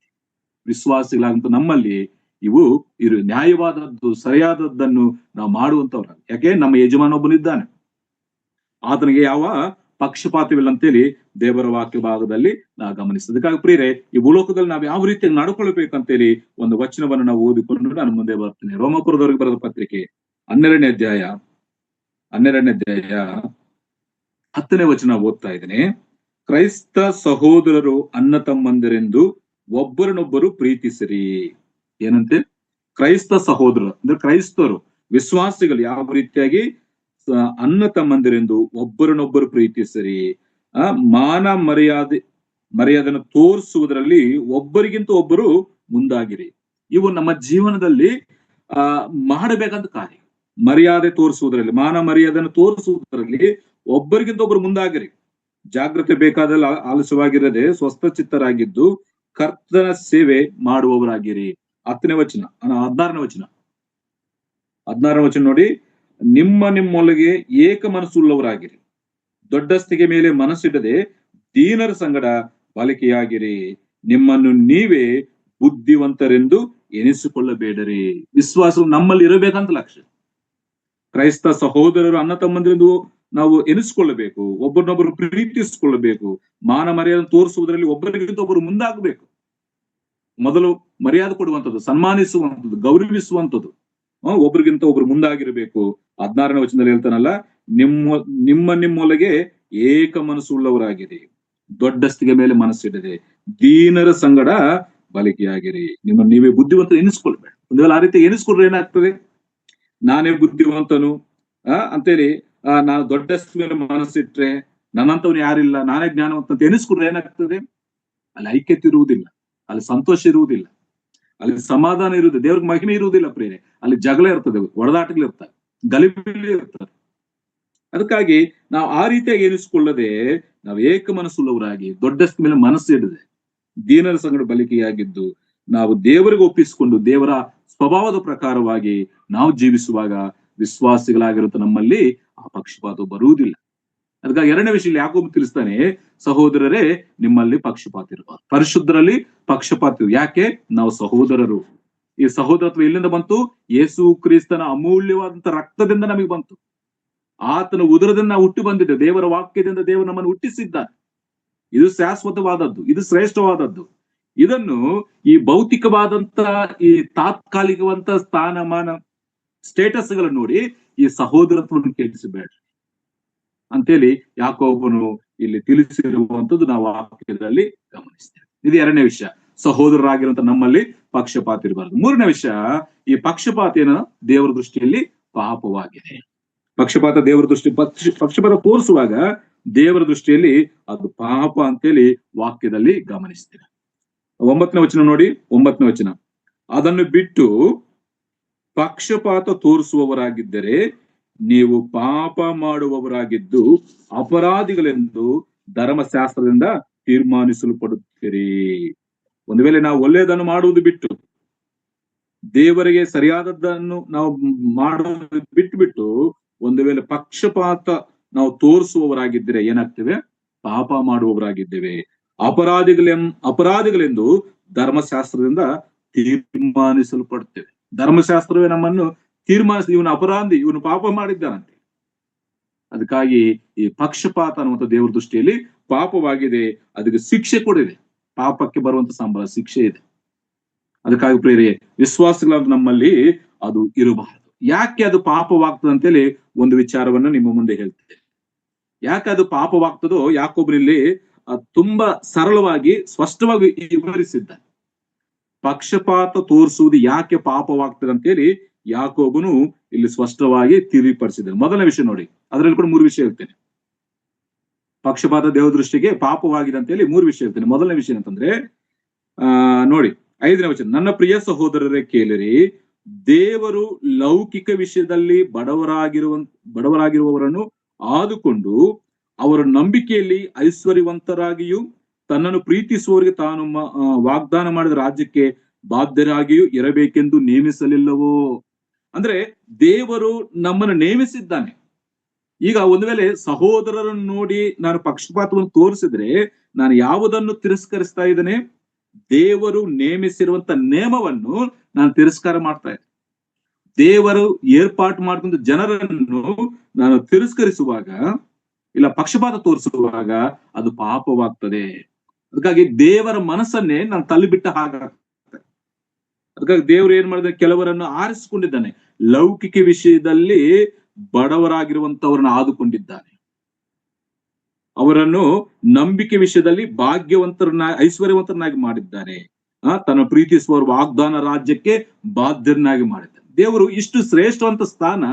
ವಿಶ್ವಾಸಿಗಳಾಗಂತ ನಮ್ಮಲ್ಲಿ ಇವು ನ್ಯಾಯವಾದದ್ದು ಸರಿಯಾದದ್ದನ್ನು ನಾವು ಮಾಡುವಂತವ್ರ. ಯಾಕೆ? ನಮ್ಮ ಯಜಮಾನೊಬ್ಬನಿದ್ದಾನೆ, ಆತನಿಗೆ ಯಾವ ಪಕ್ಷಪಾತವಿಲ್ಲ ಅಂತೇಳಿ ದೇವರ ವಾಕ್ಯ ಭಾಗದಲ್ಲಿ ನಾವು ಗಮನಿಸ್ತೇವೆ. ಅದಕ್ಕಾಗಿ ಪ್ರಿಯರೇ, ಈ ಭೂಲೋಕದಲ್ಲಿ ನಾವು ಯಾವ ರೀತಿಯಾಗಿ ನಡ್ಕೊಳ್ಬೇಕಂತೇಳಿ ಒಂದು ವಚನವನ್ನು ನಾವು ಓದಿಕೊಂಡು ನಾನು ಮುಂದೆ ಬರ್ತೀನಿ. ರೋಮಾಪುರದವರಿಗೆ ಬರೆದ ಪತ್ರಿಕೆ 12ನೇ ಅಧ್ಯಾಯ 10ನೇ ವಚನ ಓದ್ತಾ ಇದ್ದೇನೆ. ಕ್ರೈಸ್ತ ಸಹೋದರರು ಅಣ್ಣ ತಮ್ಮಂದಿರೆಂದು ಒಬ್ಬರನ್ನೊಬ್ಬರು ಪ್ರೀತಿಸಿರಿ. ಏನಂತೆ? ಕ್ರೈಸ್ತ ಸಹೋದರರು ಅಂದ್ರೆ ಕ್ರೈಸ್ತರು, ವಿಶ್ವಾಸಿಗಳು ಯಾವ ರೀತಿಯಾಗಿ ಅಣ್ಣ ತಮ್ಮಂದಿರೆಂದು ಒಬ್ಬರನ್ನೊಬ್ಬರು ಪ್ರೀತಿಸಿರಿ. ಮಾನ ಮರ್ಯಾದೆಯನ್ನು ತೋರಿಸುವುದರಲ್ಲಿ ಒಬ್ಬರಿಗಿಂತ ಒಬ್ಬರು ಮುಂದಾಗಿರಿ. ಇವು ನಮ್ಮ ಜೀವನದಲ್ಲಿ ಮಾಡಬೇಕಂತ ಕಾರ್ಯ. ಮರ್ಯಾದೆ ತೋರಿಸುವುದರಲ್ಲಿ, ಮಾನ ಮರ್ಯಾದೆಯನ್ನು ತೋರಿಸುವುದರಲ್ಲಿ ಒಬ್ಬರಿಗಿಂತ ಒಬ್ಬರು ಮುಂದಾಗಿರಿ. ಜಾಗ್ರತೆ ಬೇಕಾದಲ್ಲಿ ಆಲಸ್ಯವಾಗಿರದೆ ಸ್ವಸ್ಥಚಿತ್ತರಾಗಿದ್ದು ಕರ್ತನ ಸೇವೆ ಮಾಡುವವರಾಗಿರಿ. 10ನೇ ವಚನ 16ನೇ ವಚನ ನೋಡಿ. ನಿಮ್ಮೊಳಗೆ ಏಕ ಮನಸ್ಸುಳ್ಳವರಾಗಿರಿ, ದೊಡ್ಡಸ್ತಿಗೆ ಮೇಲೆ ಮನಸ್ಸಿಡದೆ ದೀನರ ಸಂಗಡ ಬಾಲಿಕೆಯಾಗಿರಿ. ನಿಮ್ಮನ್ನು ನೀವೇ ಬುದ್ಧಿವಂತರೆಂದು ಎನಿಸಿಕೊಳ್ಳಬೇಡರಿ. ವಿಶ್ವಾಸವು ನಮ್ಮಲ್ಲಿ ಇರಬೇಕಂತ ಲಕ್ಷ್ಯ. ಕ್ರೈಸ್ತ ಸಹೋದರರು ಅಣ್ಣ ತಮ್ಮಂದಿರೆಂದು ನಾವು ಎನಿಸ್ಕೊಳ್ಳಬೇಕು, ಒಬ್ಬರನ್ನೊಬ್ಬರು ಪ್ರೀತಿಸಿಕೊಳ್ಳಬೇಕು, ಮಾನ ಮರ್ಯಾದೆ ತೋರಿಸುವುದರಲ್ಲಿ ಒಬ್ಬರಿಗಿಂತ ಒಬ್ಬರು ಮುಂದಾಗಬೇಕು. ಮೊದಲು ಮರ್ಯಾದೆ ಕೊಡುವಂಥದ್ದು, ಸನ್ಮಾನಿಸುವಂಥದ್ದು, ಗೌರವಿಸುವಂಥದ್ದು, ಒಬ್ರಿಗಿಂತ ಒಬ್ರು ಮುಂದಾಗಿರ್ಬೇಕು. 16ನೇ ವಚನದಲ್ಲಿ ಹೇಳ್ತಾನಲ್ಲ, ನಿಮ್ಮೊಳಗೆ ಏಕ ಮನಸ್ಸುಳ್ಳವರಾಗಿರಿ, ದೊಡ್ಡಸ್ತಿಗೆ ಮೇಲೆ ಮನಸ್ಸಿಡದೆ ದೀನರ ಸಂಗಡ ಬಾಲಿಕೆಯಾಗಿರಿ. ನಿಮ್ಮನ್ನು ನೀವೇ ಬುದ್ಧಿವಂತ ಎನಿಸ್ಕೊಳ್ಬೇಡ. ಒಂದು ವೇಳೆ ಆ ರೀತಿ ಎನಿಸ್ಕೊಂಡ್ರೆ ಏನಾಗ್ತದೆ? ನಾನೇ ಬುದ್ಧಿವಂತನು ಅಂತೇಳಿ ನಾನು ದೊಡ್ಡಸ್ತಿ ಮೇಲೆ ಮನಸ್ಸಿಟ್ರೆ ನನ್ನಂತವ್ನು ಯಾರಿಲ್ಲ, ನಾನೇ ಜ್ಞಾನವಂತ ಅಂತ ಎನಿಸ್ಕೊಂಡ್ರೆ ಏನಾಗ್ತದೆ? ಅಲ್ಲಿ ಐಕ್ಯತೆ ಇರುವುದಿಲ್ಲ, ಅಲ್ಲಿ ಸಂತೋಷ ಇರುವುದಿಲ್ಲ, ಅಲ್ಲಿ ಸಮಾಧಾನ ಇರುವುದಿಲ್ಲ, ದೇವ್ರಿಗೆ ಮಹಿಮೆ ಇರುವುದಿಲ್ಲ ಪ್ರೇರೆ. ಅಲ್ಲಿ ಜಗಳ ಇರ್ತದೆ, ಒಡೆದಾಟಗಳು ಇರ್ತವೆ, ಗಲಿಬಿಲಿ ಇರ್ತದೆ. ಅದಕ್ಕಾಗಿ ನಾವು ಆ ರೀತಿಯಾಗಿ ಎನಿಸಿಕೊಳ್ಳದೆ ನಾವು ಏಕ ಮನಸ್ಸುಳ್ಳವರಾಗಿ ದೊಡ್ಡಸ್ತಿ ಮೇಲೆ ಮನಸ್ಸು ಇಡದೆ ದೀನರ ಸಂಗಡ ಬಲಿಕೆಯಾಗಿದ್ದು ನಾವು ದೇವರಿಗೆ ಒಪ್ಪಿಸಿಕೊಂಡು ದೇವರ ಸ್ವಭಾವದ ಪ್ರಕಾರವಾಗಿ ನಾವು ಜೀವಿಸುವಾಗ ವಿಶ್ವಾಸಿಗಳಾಗಿರುತ್ತ ನಮ್ಮಲ್ಲಿ ಆ ಪಕ್ಷಪಾತ ಬರುವುದಿಲ್ಲ. ಅದಕ್ಕಾಗಿ 2ನೇ ವಿಷಯ ಯಾಕೋಬ ತಿಳಿಸ್ತಾನೆ, ಸಹೋದರರೇ ನಿಮ್ಮಲ್ಲಿ ಪಕ್ಷಪಾತ ಇರಬಾರದು. ಪರಿಶುದ್ಧರಲ್ಲಿ ಪಕ್ಷಪಾತ. ಯಾಕೆ? ನಾವು ಸಹೋದರರು. ಈ ಸಹೋದರತ್ವ ಎಲ್ಲಿಂದ ಬಂತು? ಯೇಸು ಕ್ರಿಸ್ತನ ಅಮೂಲ್ಯವಾದಂತ ರಕ್ತದಿಂದ ನಮಗೆ ಬಂತು. ಆತನ ಉದರದಿಂದ ನಾವು ಹುಟ್ಟಿ ಬಂದಿದ್ದೆ. ದೇವರ ವಾಕ್ಯದಿಂದ ದೇವರು ನಮ್ಮನ್ನು ಹುಟ್ಟಿಸಿದ್ದಾನೆ. ಇದು ಶಾಶ್ವತವಾದದ್ದು, ಇದು ಶ್ರೇಷ್ಠವಾದದ್ದು. ಇದನ್ನು ಈ ಭೌತಿಕವಾದಂತ ಈ ತಾತ್ಕಾಲಿಕವಂತ ಸ್ಥಾನಮಾನ ಸ್ಟೇಟಸ್ ಗಳನ್ನು ನೋಡಿ ಈ ಸಹೋದರತ್ವವನ್ನು ಕೆಡಿಸಬೇಡ್ರಿ ಅಂತೇಳಿ ಯಾಕೋಬನು ಇಲ್ಲಿ ತಿಳಿಸಿರುವಂತದ್ದು ನಾವು ವಾಕ್ಯದಲ್ಲಿ ಗಮನಿಸ್ತೇವೆ. ಇದು 2ನೇ ವಿಷಯ, ಸಹೋದರರಾಗಿರುವಂತ ನಮ್ಮಲ್ಲಿ ಪಕ್ಷಪಾತ ಇರಬಾರದು. 3ನೇ ವಿಷಯ, ಈ ಪಕ್ಷಪಾತ ಏನ ದೇವರ ದೃಷ್ಟಿಯಲ್ಲಿ ಪಾಪವಾಗಿದೆ. ಪಕ್ಷಪಾತ ದೇವರ ಪಕ್ಷಪಾತ ತೋರಿಸುವಾಗ ದೇವರ ದೃಷ್ಟಿಯಲ್ಲಿ ಅದು ಪಾಪ ಅಂತೇಳಿ ವಾಕ್ಯದಲ್ಲಿ ಗಮನಿಸ್ತೇವೆ. 9ನೇ ವಚನ ನೋಡಿ. 9ನೇ ವಚನ, ಅದನ್ನು ಬಿಟ್ಟು ಪಕ್ಷಪಾತ ತೋರಿಸುವವರಾಗಿದ್ದರೆ ನೀವು ಪಾಪ ಮಾಡುವವರಾಗಿದ್ದು ಅಪರಾಧಿಗಳೆಂದು ಧರ್ಮಶಾಸ್ತ್ರದಿಂದ ತೀರ್ಮಾನಿಸಲ್ಪಡುತ್ತೀರಿ. ಒಂದು ವೇಳೆ ನಾವು ಒಳ್ಳೆಯದನ್ನು ಮಾಡುವುದು ಬಿಟ್ಟು ದೇವರಿಗೆ ಸರಿಯಾದದ್ದನ್ನು ನಾವು ಮಾಡುವುದು ಬಿಟ್ಟು ಒಂದು ವೇಳೆ ಪಕ್ಷಪಾತ ನಾವು ತೋರಿಸುವವರಾಗಿದ್ದರೆ ಏನಾಗ್ತೇವೆ? ಪಾಪ ಮಾಡುವವರಾಗಿದ್ದೇವೆ. ಅಪರಾಧಿಗಳೆಂದು ಧರ್ಮಶಾಸ್ತ್ರದಿಂದ ತೀರ್ಮಾನಿಸಲ್ಪಡ್ತೇವೆ. ಧರ್ಮಶಾಸ್ತ್ರವೇ ನಮ್ಮನ್ನು ತೀರ್ಮಾನಿಸಿ ಇವನು ಅಪರಾಧಿ, ಇವನು ಪಾಪ ಮಾಡಿದ್ದಾನಂತೆ. ಅದಕ್ಕಾಗಿ ಈ ಪಕ್ಷಪಾತ ಅನ್ನುವಂಥ ದೇವರ ದೃಷ್ಟಿಯಲ್ಲಿ ಪಾಪವಾಗಿದೆ. ಅದಕ್ಕೆ ಶಿಕ್ಷೆ ಕೊಡಿದೆ. ಪಾಪಕ್ಕೆ ಬರುವಂತ ಸಂಬಳ ಶಿಕ್ಷೆ ಇದೆ. ಅದಕ್ಕಾಗಿ ಪ್ರೇರೆ ವಿಶ್ವಾಸಗಳ ನಮ್ಮಲ್ಲಿ ಅದು ಇರಬಾರದು. ಯಾಕೆ ಅದು ಪಾಪವಾಗ್ತದೆ ಅಂತೇಳಿ ಒಂದು ವಿಚಾರವನ್ನು ನಿಮ್ಮ ಮುಂದೆ ಹೇಳ್ತೇನೆ. ಯಾಕೆ ಅದು ಪಾಪವಾಗ್ತದೋ ಯಾಕೊಬ್ರಲ್ಲಿ ತುಂಬಾ ಸರಳವಾಗಿ ಸ್ಪಷ್ಟವಾಗಿ ವಿವರಿಸಿದ್ದಾನೆ. ಪಕ್ಷಪಾತ ತೋರಿಸುವುದು ಯಾಕೆ ಪಾಪವಾಗ್ತದೆ ಅಂತೇಳಿ ಯಾಕೋಬನು ಇಲ್ಲಿ ಸ್ಪಷ್ಟವಾಗಿ ತಿಳಿಪಡಿಸಿದ್ದಾನೆ. ಮೊದಲನೇ ವಿಷಯ ನೋಡಿ, ಅದರಲ್ಲಿ ಕೂಡ 3 ವಿಷಯ ಹೇಳ್ತೇನೆ. ಪಕ್ಷಪಾತ ದೇವ ದೃಷ್ಟಿಗೆ ಪಾಪವಾಗಿದೆ ಅಂತ ಹೇಳಿ 3 ವಿಷಯ ಹೇಳ್ತೇನೆ. ಮೊದಲನೇ ವಿಷಯ ಅಂತಂದ್ರೆ ನೋಡಿ 5ನೇ ವಚನ, ನನ್ನ ಪ್ರಿಯ ಸಹೋದರರೇ ಕೇಳಿರಿ, ದೇವರು ಲೌಕಿಕ ವಿಷಯದಲ್ಲಿ ಬಡವರಾಗಿರುವವರನ್ನು ಆದುಕೊಂಡು ಅವರ ನಂಬಿಕೆಯಲ್ಲಿ ಐಶ್ವರ್ಯವಂತರಾಗಿಯೂ ತನ್ನನ್ನು ಪ್ರೀತಿಸುವವರಿಗೆ ತಾನು ವಾಗ್ದಾನ ಮಾಡಿದ ರಾಜ್ಯಕ್ಕೆ ಬಾಧ್ಯರಾಗಿಯೂ ಇರಬೇಕೆಂದು ನೇಮಿಸಲಿಲ್ಲವೋ? ಅಂದ್ರೆ ದೇವರು ನಮ್ಮನ್ನು ನೇಮಿಸಿದ್ದಾನೆ. ಈಗ ಒಂದು ವೇಳೆ ಸಹೋದರರನ್ನು ನೋಡಿ ನಾನು ಪಕ್ಷಪಾತವನ್ನು ತೋರಿಸಿದ್ರೆ ನಾನು ಯಾವುದನ್ನು ತಿರಸ್ಕರಿಸ್ತಾ ಇದ್ದೇನೆ? ದೇವರು ನೇಮಿಸಿರುವಂತ ನೇಮವನ್ನು ನಾನು ತಿರಸ್ಕಾರ ಮಾಡ್ತಾ ಇದ್ದೆ. ದೇವರು ಏರ್ಪಾಟ್ ಮಾಡ್ಕೊಂಡ ಜನರನ್ನು ನಾನು ತಿರಸ್ಕರಿಸುವಾಗ, ಇಲ್ಲ ಪಕ್ಷಪಾತ ತೋರಿಸುವಾಗ ಅದು ಪಾಪವಾಗ್ತದೆ. ಅದಕ್ಕಾಗಿ ದೇವರ ಮನಸ್ಸನ್ನೇ ನಾನು ತಳ್ಳಿಬಿಟ್ಟ ಹಾಗಾಗ್ತದೆ. ಅದಕ್ಕಾಗಿ ದೇವರು ಏನ್ ಮಾಡಿದ, ಕೆಲವರನ್ನು ಆರಿಸಿಕೊಂಡಿದ್ದಾನೆ. ಲೌಕಿಕ ವಿಷಯದಲ್ಲಿ ಬಡವರಾಗಿರುವಂತವರನ್ನು ಆದುಕೊಂಡಿದ್ದಾನೆ. ಅವರನ್ನು ನಂಬಿಕೆ ವಿಷಯದಲ್ಲಿ ಐಶ್ವರ್ಯವಂತರನ್ನಾಗಿ ಮಾಡಿದ್ದಾನೆ. ತನ್ನ ಪ್ರೀತಿಸುವವರು ವಾಗ್ದಾನ ರಾಜ್ಯಕ್ಕೆ ಬಾಧ್ಯರನ್ನಾಗಿ ಮಾಡಿದ್ದಾನೆ. ದೇವರು ಇಷ್ಟು ಶ್ರೇಷ್ಠವಂತ ಸ್ಥಾನ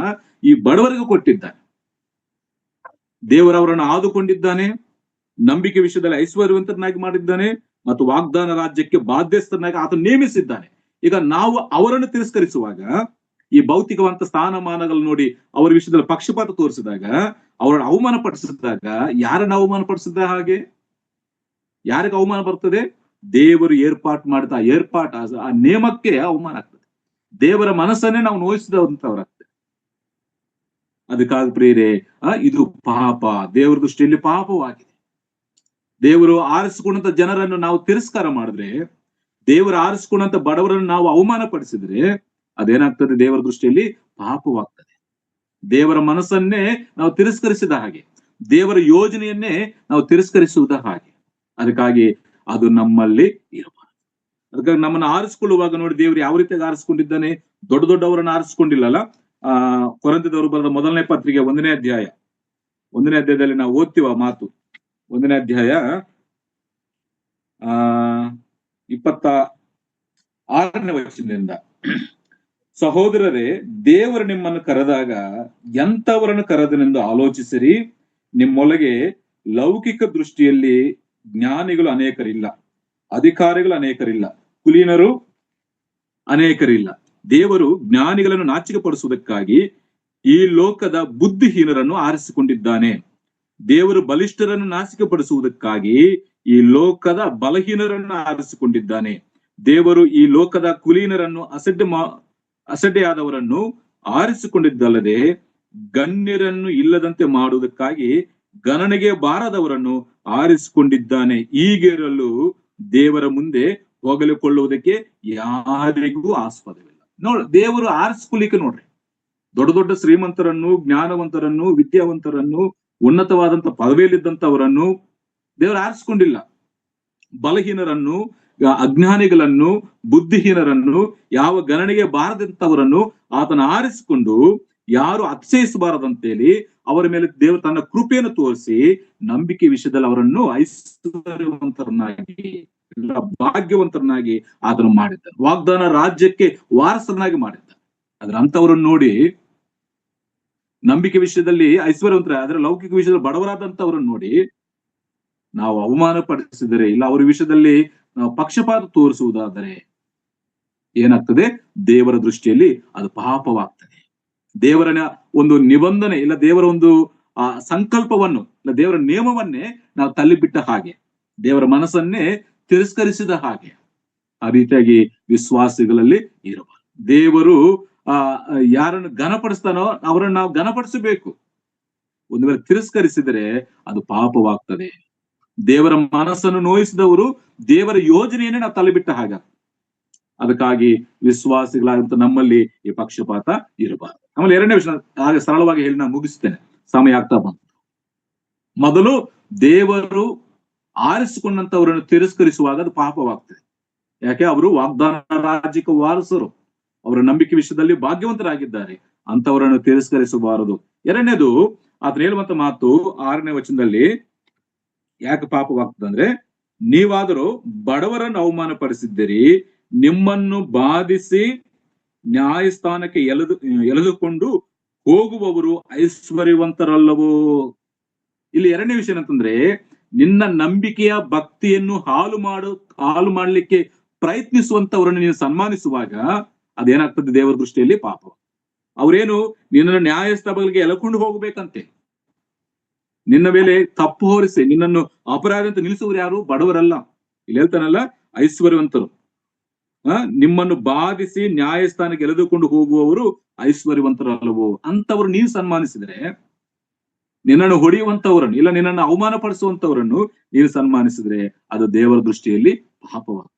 ಈ ಬಡವರಿಗೂ ಕೊಟ್ಟಿದ್ದಾನೆ. ದೇವರವರನ್ನು ಆದುಕೊಂಡಿದ್ದಾನೆ, ನಂಬಿಕೆ ವಿಷಯದಲ್ಲಿ ಐಶ್ವರ್ಯವಂತರನ್ನಾಗಿ ಮಾಡಿದ್ದಾನೆ ಮತ್ತು ವಾಗ್ದಾನ ರಾಜ್ಯಕ್ಕೆ ಬಾಧ್ಯಸ್ಥರನ್ನಾಗಿ ಆತ ನೇಮಿಸಿದ್ದಾನೆ. ಈಗ ನಾವು ಅವರನ್ನು ತಿರಸ್ಕರಿಸುವಾಗ, ಈ ಭೌತಿಕವಂತ ಸ್ಥಾನಮಾನಗಳು ನೋಡಿ ಅವರ ವಿಷಯದಲ್ಲಿ ಪಕ್ಷಪಾತ ತೋರಿಸಿದಾಗ, ಅವರನ್ನು ಅವಮಾನ ಪಡಿಸಿದಾಗ, ಯಾರನ್ನ ಅವಮಾನ ಪಡಿಸಿದ ಹಾಗೆ? ಯಾರಿಗೆ ಅವಮಾನ ಬರ್ತದೆ? ದೇವರು ಏರ್ಪಾಟ್ ಮಾಡಿದ ಆ ನೇಮಕ್ಕೆ ಅವಮಾನ ಆಗ್ತದೆ. ದೇವರ ಮನಸ್ಸನ್ನೇ ನಾವು ನೋಯಿಸಿದಂತವರಾಗ್ತದೆ. ಅದಕ್ಕಾಗಿ ಪ್ರಿಯರೇ, ಇದು ಪಾಪ, ದೇವರ ದೃಷ್ಟಿಯಲ್ಲಿ ಪಾಪವಾಗಿದೆ. ದೇವರು ಆರಿಸಿಕೊಂಡಂತ ಜನರನ್ನು ನಾವು ತಿರಸ್ಕಾರ ಮಾಡಿದ್ರೆ, ದೇವರು ಆರಿಸಿಕೊಂಡಂತ ಬಡವರನ್ನು ನಾವು ಅವಮಾನ ಪಡಿಸಿದ್ರೆ ಅದೇನಾಗ್ತದೆ? ದೇವರ ದೃಷ್ಟಿಯಲ್ಲಿ ಪಾಪವಾಗ್ತದೆ. ದೇವರ ಮನಸ್ಸನ್ನೇ ನಾವು ತಿರಸ್ಕರಿಸಿದ ಹಾಗೆ, ದೇವರ ಯೋಜನೆಯನ್ನೇ ನಾವು ತಿರಸ್ಕರಿಸುವುದ ಹಾಗೆ. ಅದಕ್ಕಾಗಿ ಅದು ನಮ್ಮಲ್ಲಿ ಇರಬಾರದು. ಅದಕ್ಕಾಗಿ ನಮ್ಮನ್ನು ಆರಿಸಿಕೊಳ್ಳುವಾಗ ನೋಡಿ, ದೇವರು ಯಾವ ರೀತಿಯಾಗಿ ಆರಿಸಿಕೊಂಡಿದ್ದಾನೆ? ದೊಡ್ಡವರನ್ನು ಆರಿಸಿಕೊಂಡಿಲ್ಲಲ್ಲ. ಕೊರಿಂಥದವರು ಬರೆದ ಮೊದಲನೇ ಪತ್ರಿಕೆ 1ನೇ ಅಧ್ಯಾಯದಲ್ಲಿ ನಾವು ಓದ್ತೀವ ಮಾತು. 1ನೇ ಅಧ್ಯಾಯ 26ನೇ ವಚನದಿಂದ, ಸಹೋದರರೇ, ದೇವರು ನಿಮ್ಮನ್ನು ಕರೆದಾಗ ಎಂತವರನ್ನು ಕರೆದನೆಂದು ಆಲೋಚಿಸಿರಿ. ನಿಮ್ಮೊಳಗೆ ಲೌಕಿಕ ದೃಷ್ಟಿಯಲ್ಲಿ ಜ್ಞಾನಿಗಳು ಅನೇಕರಿಲ್ಲ, ಅಧಿಕಾರಿಗಳು ಅನೇಕರಿಲ್ಲ, ಕುಲೀನರು ಅನೇಕರಿಲ್ಲ. ದೇವರು ಜ್ಞಾನಿಗಳನ್ನು ನಾಚಿಕೆ ಪಡಿಸುವುದಕ್ಕಾಗಿ ಈ ಲೋಕದ ಬುದ್ಧಿಹೀನರನ್ನು ಆರಿಸಿಕೊಂಡಿದ್ದಾನೆ. ದೇವರು ಬಲಿಷ್ಠರನ್ನು ನಾಚಿಕೆ ಪಡಿಸುವುದಕ್ಕಾಗಿ ಈ ಲೋಕದ ಬಲಹೀನರನ್ನು ಆರಿಸಿಕೊಂಡಿದ್ದಾನೆ. ದೇವರು ಈ ಲೋಕದ ಕುಲೀನರನ್ನು ಅಸಡ್ಡೆಯಾದವರನ್ನು ಆರಿಸಿಕೊಂಡಿದ್ದಲ್ಲದೆ ಗಣ್ಯರನ್ನು ಇಲ್ಲದಂತೆ ಮಾಡುವುದಕ್ಕಾಗಿ ಗಣನೆಗೆ ಬಾರದವರನ್ನು ಆರಿಸಿಕೊಂಡಿದ್ದಾನೆ. ಹೀಗಿರಲು ದೇವರ ಮುಂದೆ ಹೊಗಳಿಕೊಳ್ಳುವುದಕ್ಕೆ ಯಾರಿಗೂ ಆಸ್ಪದವಿಲ್ಲ. ದೇವರು ಆರಿಸಿಕೊಳ್ಳಿಕ್ಕೆ ನೋಡ್ರಿ, ದೊಡ್ಡ ಶ್ರೀಮಂತರನ್ನು, ಜ್ಞಾನವಂತರನ್ನು, ವಿದ್ಯಾವಂತರನ್ನು, ಉನ್ನತವಾದಂತ ಪದವಿಯಲ್ಲಿದ್ದಂಥವರನ್ನು ದೇವರು ಆರಿಸಿಕೊಂಡಿಲ್ಲ. ಬಲಹೀನರನ್ನು, ಅಜ್ಞಾನಿಗಳನ್ನು, ಬುದ್ಧಿಹೀನರನ್ನು, ಯಾವ ಗಣನೆಗೆ ಬಾರದಂತವರನ್ನು ಆತನ ಆರಿಸಿಕೊಂಡು ಯಾರು ಅತಿಶಯಿಸಬಾರದಂತೇಳಿ ಅವರ ಮೇಲೆ ದೇವರು ತನ್ನ ಕೃಪೆಯನ್ನು ತೋರಿಸಿ ನಂಬಿಕೆ ವಿಷಯದಲ್ಲಿ ಅವರನ್ನು ಐಶ್ವರ್ಯವಂತರನ್ನಾಗಿ, ಭಾಗ್ಯವಂತರನ್ನಾಗಿ ಆತನು ಮಾಡಿದ್ದಾನೆ. ವಾಗ್ದಾನ ರಾಜ್ಯಕ್ಕೆ ವಾರಸರನ್ನಾಗಿ ಮಾಡಿದ್ದಾನೆ. ಆದ್ರೆ ಅಂತವರನ್ನು ನೋಡಿ, ನಂಬಿಕೆ ವಿಷಯದಲ್ಲಿ ಐಶ್ವರ್ಯವಂತರ, ಆದ್ರೆ ಲೌಕಿಕ ವಿಷಯದಲ್ಲಿ ಬಡವರಾದಂತವರನ್ನು ನೋಡಿ ನಾವು ಅವಮಾನ ಪಡಿಸಿದರೆ, ಇಲ್ಲ ಅವರ ವಿಷಯದಲ್ಲಿ ನಾವು ಪಕ್ಷಪಾತ ತೋರಿಸುವುದಾದರೆ ಏನಾಗ್ತದೆ? ದೇವರ ದೃಷ್ಟಿಯಲ್ಲಿ ಅದು ಪಾಪವಾಗ್ತದೆ. ದೇವರ ಒಂದು ನಿಬಂಧನೆ, ಇಲ್ಲ ದೇವರ ಒಂದು ಸಂಕಲ್ಪವನ್ನು, ಇಲ್ಲ ದೇವರ ನಿಯಮವನ್ನೇ ನಾವು ತಳ್ಳಿಬಿಟ್ಟ ಹಾಗೆ, ದೇವರ ಮನಸ್ಸನ್ನೇ ತಿರಸ್ಕರಿಸಿದ ಹಾಗೆ. ಆ ರೀತಿಯಾಗಿ ವಿಶ್ವಾಸಿಗಳಲ್ಲಿ ಇರಬಾರದು. ದೇವರು ಯಾರನ್ನು ಘನಪಡಿಸ್ತಾನೋ ಅವರನ್ನು ನಾವು ಘನಪಡಿಸಬೇಕು. ಒಂದು ವೇಳೆ ತಿರಸ್ಕರಿಸಿದರೆ ಅದು ಪಾಪವಾಗ್ತದೆ. ದೇವರ ಮನಸ್ಸನ್ನು ನೋಯಿಸಿದವರು ದೇವರ ಯೋಜನೆಯನ್ನೇ ನಾವು ತಲೆಬಿಟ್ಟ ಹಾಗ. ಅದಕ್ಕಾಗಿ ವಿಶ್ವಾಸಿಗಳಾದಂತ ನಮ್ಮಲ್ಲಿ ಈ ಪಕ್ಷಪಾತ ಇರಬಾರದು. ಆಮೇಲೆ 2ನೇ ವಿಷಯ ಹಾಗೆ ಸರಳವಾಗಿ ಹೇಳಿ ನಾನು ಮುಗಿಸ್ತೇನೆ, ಸಮಯ ಆಗ್ತಾ ಬಂತು. ಮೊದಲು ದೇವರು ಆರಿಸಿಕೊಂಡಂತವರನ್ನು ತಿರಸ್ಕರಿಸುವಾಗ ಅದು ಪಾಪವಾಗ್ತದೆ. ಯಾಕೆ? ಅವರು ವಾಗ್ದಾನ ರಾಜ್ಯಕ್ಕೆ ವಾರಸರು, ಅವರ ನಂಬಿಕೆ ವಿಷಯದಲ್ಲಿ ಭಾಗ್ಯವಂತರಾಗಿದ್ದಾರೆ, ಅಂತವರನ್ನು ತಿರಸ್ಕರಿಸಬಾರದು. 2ನೇದು, ಆತನ ಹೇಳುವಂತ ಮಾತು 6ನೇ ವಚನದಲ್ಲಿ ಯಾಕೆ ಪಾಪವಾಗ್ತದಂದ್ರೆ, ನೀವಾದರೂ ಬಡವರನ್ನು ಅವಮಾನ ಪಡಿಸಿದ್ದೀರಿ, ನಿಮ್ಮನ್ನು ಬಾಧಿಸಿ ನ್ಯಾಯಸ್ಥಾನಕ್ಕೆ ಎಳೆದುಕೊಂಡು ಹೋಗುವವರು ಐಶ್ವರ್ಯವಂತರಲ್ಲವೋ. ಇಲ್ಲಿ 2ನೇ ವಿಷಯ ಏನಂತಂದ್ರೆ, ನಿನ್ನ ನಂಬಿಕೆಯ ಭಕ್ತಿಯನ್ನು ಹಾಳು ಮಾಡ್ಲಿಕ್ಕೆ ಪ್ರಯತ್ನಿಸುವಂತವರನ್ನು ನೀನು ಸನ್ಮಾನಿಸುವಾಗ ಅದೇನಾಗ್ತದೆ ದೇವರ ದೃಷ್ಟಿಯಲ್ಲಿ ಪಾಪ. ಅವ್ರೇನು ನಿನ್ನನ್ನು ನ್ಯಾಯಸ್ಥಾನಗಳಿಗೆ ಎಳ್ಕೊಂಡು ಹೋಗ್ಬೇಕಂತೆ, ನಿನ್ನ ಮೇಲೆ ತಪ್ಪು ಹೊರಿಸಿ ನಿನ್ನನ್ನು ಅಪರಾಧ ಅಂತ ನಿಲ್ಲಿಸುವರು ಯಾರು? ಬಡವರಲ್ಲ. ಇಲ್ಲಿ ಹೇಳ್ತಾನಲ್ಲ, ಐಶ್ವರ್ಯವಂತರು. ನಿಮ್ಮನ್ನು ಬಾಧಿಸಿ ನ್ಯಾಯಸ್ಥಾನಕ್ಕೆ ಎಳೆದುಕೊಂಡು ಹೋಗುವವರು ಐಶ್ವರ್ಯವಂತರಲ್ಲವೋ. ಅಂತವರು ನೀನು ಸನ್ಮಾನಿಸಿದ್ರೆ, ನಿನ್ನನ್ನು ಹೊಡೆಯುವಂತವರನ್ನು ಇಲ್ಲ ನಿನ್ನನ್ನು ಅವಮಾನ ಪಡಿಸುವಂತವರನ್ನು ನೀನು ಸನ್ಮಾನಿಸಿದ್ರೆ ಅದು ದೇವರ ದೃಷ್ಟಿಯಲ್ಲಿ ಪಾಪವಾಗ್ತದೆ.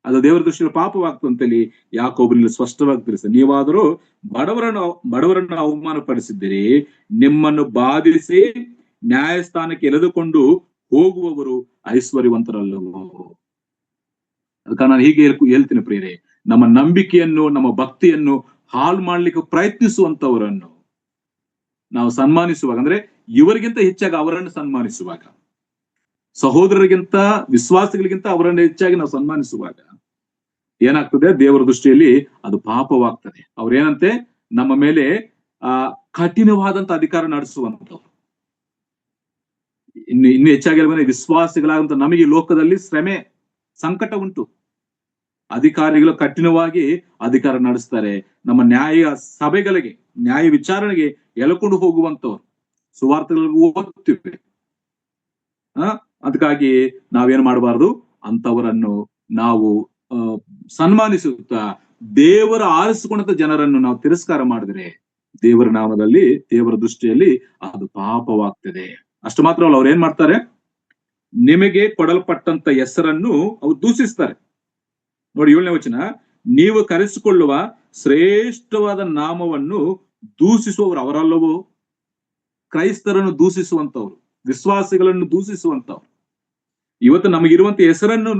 ಅದು ದೇವರ ದೃಷ್ಟಿಯಲ್ಲಿ ಪಾಪವಾಗ್ತದೆ ಅಂತೇಳಿ ಯಾಕೋಬನಲ್ಲಿ ಸ್ಪಷ್ಟವಾಗಿ ತಿಳಿಸ. ನೀವಾದರೂ ಬಡವರನ್ನು ಅವಮಾನ ಪಡಿಸಿದ್ದೀರಿ, ನಿಮ್ಮನ್ನು ಬಾಧಿಸಿ ನ್ಯಾಯಸ್ಥಾನಕ್ಕೆ ಎಳೆದುಕೊಂಡು ಹೋಗುವವರು ಐಶ್ವರ್ಯವಂತರಲ್ಲವೋ. ಅದಕ್ಕೆ ನಾನು ಹೀಗೆ ಹೇಳ್ತೀನಿ ಪ್ರಿಯರೇ, ನಮ್ಮ ನಂಬಿಕೆಯನ್ನು ನಮ್ಮ ಭಕ್ತಿಯನ್ನು ಹಾಳು ಮಾಡ್ಲಿಕ್ಕೆ ಪ್ರಯತ್ನಿಸುವಂತವರನ್ನು ನಾವು ಸನ್ಮಾನಿಸುವಾಗ, ಅಂದ್ರೆ ಇವರಿಗಿಂತ ಹೆಚ್ಚಾಗಿ ಅವರನ್ನು ಸನ್ಮಾನಿಸುವಾಗ, ಸಹೋದರರಿಗಿಂತ ವಿಶ್ವಾಸಿಗಳಿಗಿಂತ ಅವರನ್ನು ಹೆಚ್ಚಾಗಿ ನಾವು ಸನ್ಮಾನಿಸುವಾಗ ಏನಾಗ್ತದೆ? ದೇವರ ದೃಷ್ಟಿಯಲ್ಲಿ ಅದು ಪಾಪವಾಗ್ತದೆ. ಅವ್ರೇನಂತೆ ನಮ್ಮ ಮೇಲೆ ಕಠಿಣವಾದಂತ ಅಧಿಕಾರ ನಡೆಸುವಂತವ್ರು. ಇನ್ನು ಹೆಚ್ಚಾಗಿ ವಿಶ್ವಾಸಿಗಳಾದಂತ ನಮಗೆ ಲೋಕದಲ್ಲಿ ಶ್ರಮೆ ಸಂಕಟ ಉಂಟು. ಅಧಿಕಾರಿಗಳು ಕಠಿಣವಾಗಿ ಅಧಿಕಾರ ನಡೆಸ್ತಾರೆ. ನಮ್ಮ ನ್ಯಾಯ ಸಭೆಗಳಿಗೆ ನ್ಯಾಯ ವಿಚಾರಣೆಗೆ ಎಳ್ಕೊಂಡು ಹೋಗುವಂತವ್ರು ಸುವಾರ್ತೆಗಳಿಗೂ ಓದ್ತಿವೆ. ಅದಕ್ಕಾಗಿ ನಾವೇನ್ ಮಾಡಬಾರ್ದು? ಅಂತವರನ್ನು ನಾವು ಸನ್ಮಾನಿಸುತ್ತಾ ದೇವರ ಆರಿಸಿಕೊಂಡಂತ ಜನರನ್ನು ನಾವು ತಿರಸ್ಕಾರ ಮಾಡಿದ್ರೆ ದೇವರ ನಾಮದಲ್ಲಿ ದೇವರ ದೃಷ್ಟಿಯಲ್ಲಿ ಅದು ಪಾಪವಾಗ್ತದೆ. ಅಷ್ಟು ಮಾತ್ರ ಅಲ್ಲ, ಅವ್ರು ಏನ್ ಮಾಡ್ತಾರೆ? ನಿಮಗೆ ಕೊಡಲ್ಪಟ್ಟಂತ ಹೆಸರನ್ನು ಅವ್ರು ದೂಷಿಸ್ತಾರೆ. ನೋಡಿ 7ನೇ ವಚನ, ನೀವು ಕರೆಸಿಕೊಳ್ಳುವ ಶ್ರೇಷ್ಠವಾದ ನಾಮವನ್ನು ದೂಷಿಸುವವರು ಅವರಲ್ಲವೋ. ಕ್ರೈಸ್ತರನ್ನು ದೂಷಿಸುವಂತವ್ರು, ವಿಶ್ವಾಸಿಗಳನ್ನು ದೂಷಿಸುವಂತವ್ರು, ಇವತ್ತು ನಮಗಿರುವಂತ ಹೆಸರನ್ನು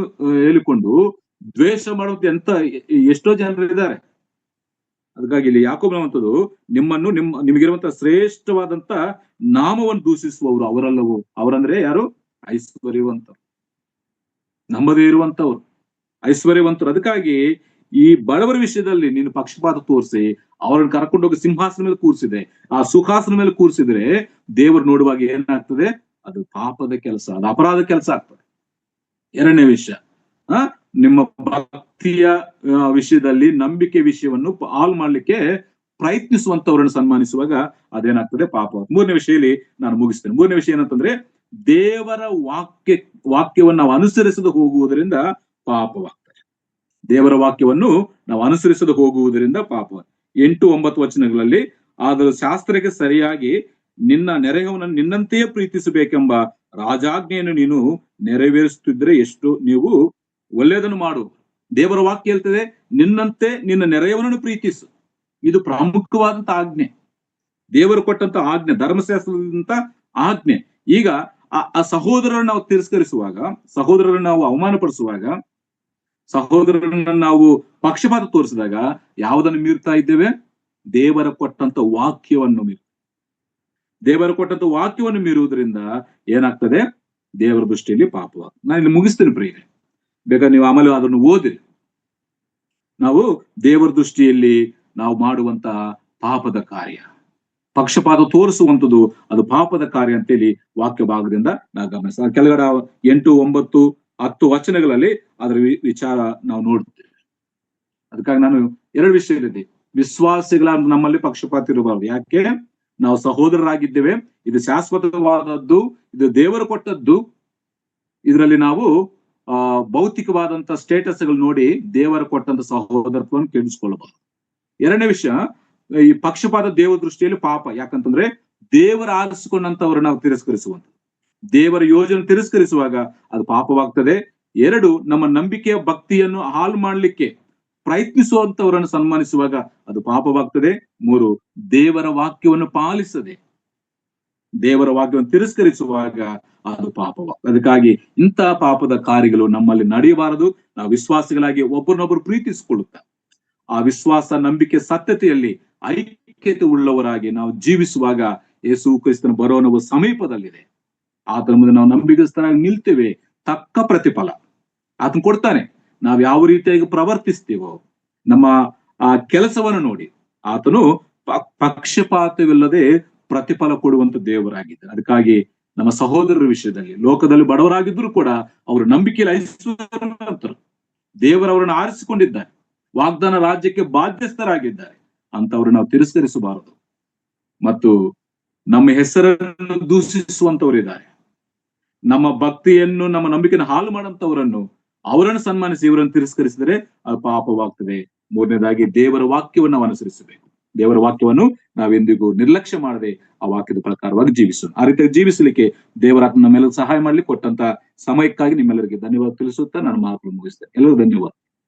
ಹೇಳಿಕೊಂಡು ದ್ವೇಷ ಮಾಡುವಂತ ಎಷ್ಟೋ ಜನರು ಇದ್ದಾರೆ. ಅದಕ್ಕಾಗಿ ಇಲ್ಲಿ ಯಾಕೋಬನವಂತದ್ದು ನಿಮಗಿರುವಂತ ಶ್ರೇಷ್ಠವಾದಂತ ನಾಮವನ್ನು ದೂಷಿಸುವವರು ಅವರಲ್ಲವೋ. ಅವರಂದ್ರೆ ಯಾರು? ಐಶ್ವರ್ಯವಂತರು, ನಂಬದೇ ಇರುವಂತವ್ರು, ಐಶ್ವರ್ಯವಂತರು. ಅದಕ್ಕಾಗಿ ಈ ಬಡವರ ವಿಷಯದಲ್ಲಿ ನೀನು ಪಕ್ಷಪಾತ ತೋರಿಸಿ ಅವರನ್ನು ಕರ್ಕೊಂಡೋಗಿ ಸಿಂಹಾಸನ ಮೇಲೆ ಕೂರಿಸಿದೆ, ಆ ಸುಖಾಸನ ಮೇಲೆ ಕೂರಿಸಿದ್ರೆ ದೇವರು ನೋಡುವಾಗ ಏನಾಗ್ತದೆ? ಅದು ಪಾಪದ ಕೆಲಸ, ಅದು ಅಪರಾಧ ಕೆಲಸ ಆಗ್ತದೆ. 2ನೇ ವಿಷಯ, ನಿಮ್ಮ ಭಕ್ತಿಯ ವಿಷಯದಲ್ಲಿ ನಂಬಿಕೆ ವಿಷಯವನ್ನು ಹಾಳು ಮಾಡ್ಲಿಕ್ಕೆ ಪ್ರಯತ್ನಿಸುವಂತವರನ್ನು ಸನ್ಮಾನಿಸುವಾಗ ಅದೇನಾಗ್ತದೆ? ಪಾಪ. 3ನೇ ವಿಷಯದಲ್ಲಿ ನಾನು ಮುಗಿಸ್ತೇನೆ. 3ನೇ ವಿಷಯ ಏನಂತಂದ್ರೆ, ದೇವರ ವಾಕ್ಯವನ್ನು ನಾವು ಅನುಸರಿಸದೆ ಹೋಗುವುದರಿಂದ ಪಾಪವಾಗ್ತದೆ. ದೇವರ ವಾಕ್ಯವನ್ನು ನಾವು ಅನುಸರಿಸದೆ ಹೋಗುವುದರಿಂದ ಪಾಪ. 8-9 ವಚನಗಳಲ್ಲಿ, ಆದರೂ ಶಾಸ್ತ್ರಕ್ಕೆ ಸರಿಯಾಗಿ ನಿನ್ನ ನೆರೆಯವನನ್ನು ನಿನ್ನಂತೆಯೇ ಪ್ರೀತಿಸಬೇಕೆಂಬ ರಾಜಾಜ್ಞೆಯನ್ನು ನೀನು ನೆರವೇರಿಸುತ್ತಿದ್ರೆ ಎಷ್ಟು ನೀವು ಒಳ್ಳೆಯದನ್ನು ಮಾಡು. ದೇವರ ವಾಕ್ಯ ಹೇಳ್ತದೆ, ನಿನ್ನಂತೆ ನಿನ್ನ ನೆರೆಯವನನ್ನು ಪ್ರೀತಿಸು. ಇದು ಪ್ರಾಮುಖ್ಯವಾದಂತ ಆಜ್ಞೆ, ದೇವರು ಕೊಟ್ಟಂತ ಆಜ್ಞೆ, ಧರ್ಮಶಾಸ್ತ್ರದಂತ ಆಜ್ಞೆ. ಈಗ ಆ ಸಹೋದರರನ್ನು ನಾವು ತಿರಸ್ಕರಿಸುವಾಗ, ಸಹೋದರರನ್ನು ನಾವು ಅವಮಾನ ಪಡಿಸುವಾಗ, ಸಹೋದರರನ್ನ ನಾವು ಪಕ್ಷಪಾತ ತೋರಿಸಿದಾಗ ಯಾವುದನ್ನು ಮೀರ್ತಾ ಇದ್ದೇವೆ? ದೇವರ ಕೊಟ್ಟಂತ ವಾಕ್ಯವನ್ನು ದೇವರ ಕೊಟ್ಟಂತ ವಾಕ್ಯವನ್ನು ಮೀರುವುದರಿಂದ ಏನಾಗ್ತದೆ? ದೇವರ ದೃಷ್ಟಿಯಲ್ಲಿ ಪಾಪವಾಗ್ತದೆ. ನಾನು ಇಲ್ಲಿ ಮುಗಿಸ್ತೇನೆ ಪ್ರಿಯರೇ, ಬೇಕಾದ್ರೆ ನೀವು ಆಮೇಲೆ ಅದನ್ನು ಓದಿರಿ. ನಾವು ದೇವರ ದೃಷ್ಟಿಯಲ್ಲಿ ನಾವು ಮಾಡುವಂತಹ ಪಾಪದ ಕಾರ್ಯ, ಪಕ್ಷಪಾತ ತೋರಿಸುವಂಥದ್ದು, ಅದು ಪಾಪದ ಕಾರ್ಯ ಅಂತೇಳಿ ವಾಕ್ಯ ಭಾಗದಿಂದ ನಾವು ಗಮನಿಸ. ಕೆಳಗಡೆ 8, 9, 10 ವಚನಗಳಲ್ಲಿ ಅದರ ವಿಚಾರ ನಾವು ನೋಡ್ತೇವೆ. ಅದಕ್ಕಾಗಿ ನಾನು 2 ವಿಷಯದಲ್ಲಿ, ವಿಶ್ವಾಸಿಗಳ ನಮ್ಮಲ್ಲಿ ಪಕ್ಷಪಾತ ಇರಬಾರದು. ಯಾಕೆ? ನಾವು ಸಹೋದರರಾಗಿದ್ದೇವೆ, ಇದು ಶಾಶ್ವತವಾದದ್ದು, ಇದು ದೇವರು ಕೊಟ್ಟದ್ದು. ಇದರಲ್ಲಿ ನಾವು ಭೌತಿಕವಾದಂತ ಸ್ಟೇಟಸ್ಗಳು ನೋಡಿ ದೇವರ ಕೊಟ್ಟಂತ ಸಹೋದರತ್ವವನ್ನು ಕೆಡಿಸ್ಕೊಳ್ಬಾರ್ದು. 2ನೇ ವಿಷಯ, ಈ ಪಕ್ಷಪಾತ ದೇವರ ದೃಷ್ಟಿಯಲ್ಲಿ ಪಾಪ. ಯಾಕಂತಂದ್ರೆ ದೇವರ ಆರಿಸಿಕೊಂಡಂತವ್ರು ನಾವು ತಿರಸ್ಕರಿಸುವಂತ, ದೇವರ ಯೋಜನೆ ತಿರಸ್ಕರಿಸುವಾಗ ಅದು ಪಾಪವಾಗ್ತದೆ. 2, ನಮ್ಮ ನಂಬಿಕೆಯ ಭಕ್ತಿಯನ್ನು ಹಾಳು ಮಾಡ್ಲಿಕ್ಕೆ ಪ್ರಯತ್ನಿಸುವಂತವರನ್ನು ಸನ್ಮಾನಿಸುವಾಗ ಅದು ಪಾಪವಾಗ್ತದೆ. 3, ದೇವರ ವಾಕ್ಯವನ್ನು ಪಾಲಿಸದೆ ದೇವರ ವಾಕ್ಯವನ್ನು ತಿರಸ್ಕರಿಸುವಾಗ ಅದು ಪಾಪವಾಗ್ತದೆ. ಅದಕ್ಕಾಗಿ ಇಂತಹ ಪಾಪದ ಕಾರ್ಯಗಳು ನಮ್ಮಲ್ಲಿ ನಡೆಯಬಾರದು. ನಾವು ವಿಶ್ವಾಸಿಗಳಾಗಿ ಒಬ್ಬರನ್ನೊಬ್ಬರು ಪ್ರೀತಿಸಿಕೊಳ್ಳುತ್ತಾ ಆ ವಿಶ್ವಾಸ, ನಂಬಿಕೆ, ಸತ್ಯತೆಯಲ್ಲಿ ಐಕ್ಯತೆ ಉಳ್ಳವರಾಗಿ ನಾವು ಜೀವಿಸುವಾಗ ಯೇಸು ಕ್ರಿಸ್ತನ ಬರೋಣವು ಸಮೀಪದಲ್ಲಿದೆ. ಆತನ ಮುಂದೆ ನಾವು ನಂಬಿಗಸ್ತರಾಗಿ ನಿಲ್ತೇವೆ, ತಕ್ಕ ಪ್ರತಿಫಲ ಆತನು ಕೊಡ್ತಾನೆ. ನಾವು ಯಾವ ರೀತಿಯಾಗಿ ಪ್ರವರ್ತಿಸ್ತೀವೋ ನಮ್ಮ ಆ ಕೆಲಸವನ್ನು ನೋಡಿ ಆತನು ಪಕ್ಷಪಾತವಿಲ್ಲದೆ ಪ್ರತಿಫಲ ಕೊಡುವಂತ ದೇವರಾಗಿದ್ದಾನೆ. ಅದಕ್ಕಾಗಿ ನಮ್ಮ ಸಹೋದರರ ವಿಷಯದಲ್ಲಿ ಲೋಕದಲ್ಲಿ ಬಡವರಾಗಿದ್ರು ಕೂಡ ಅವರು ನಂಬಿಕೆಯಲ್ಲಿ ಐಶ್ವರ್ಯವಂತರು. ದೇವರವರನ್ನು ಆರಿಸಿಕೊಂಡಿದ್ದಾರೆ, ವಾಗ್ದಾನ ರಾಜ್ಯಕ್ಕೆ ಬಾಧ್ಯಸ್ಥರಾಗಿದ್ದಾರೆ. ಅಂತವ್ರು ನಾವು ತಿರಸ್ಕರಿಸಬಾರದು. ಮತ್ತು ನಮ್ಮ ಹೆಸರನ್ನು ದೂಷಿಸುವಂತವರಿದ್ದಾರೆ, ನಮ್ಮ ಭಕ್ತಿಯನ್ನು ನಮ್ಮ ನಂಬಿಕೆಯನ್ನು ಹಾಳು ಮಾಡಂತವರನ್ನು ಅವರನ್ನು ಸನ್ಮಾನಿಸಿ ಇವರನ್ನು ತಿರಸ್ಕರಿಸಿದರೆ ಅದು ಪಾಪವಾಗ್ತದೆ. ಮೂರನೇದಾಗಿ ದೇವರ ವಾಕ್ಯವನ್ನು ನಾವು ಅನುಸರಿಸಬೇಕು. ದೇವರ ವಾಕ್ಯವನ್ನು ನಾವೆಂದಿಗೂ ನಿರ್ಲಕ್ಷ್ಯ ಮಾಡದೆ ಆ ವಾಕ್ಯದ ಪ್ರಕಾರವಾಗಿ ಜೀವಿಸೋಣ. ಆ ರೀತಿಯಾಗಿ ಜೀವಿಸಲಿಕ್ಕೆ ದೇವರ ನಮ್ಮೆಲ್ಲರೂ ಸಹಾಯ ಮಾಡ್ಲಿಕ್ಕೆ ಕೊಟ್ಟಂತ ಸಮಯಕ್ಕಾಗಿ ನಿಮ್ಮೆಲ್ಲರಿಗೆ ಧನ್ಯವಾದ ತಿಳಿಸುತ್ತಾ ನಾನು ಮಾತನ್ನು ಮುಗಿಸ್ತೇನೆ. ಎಲ್ಲರೂ ಧನ್ಯವಾದ.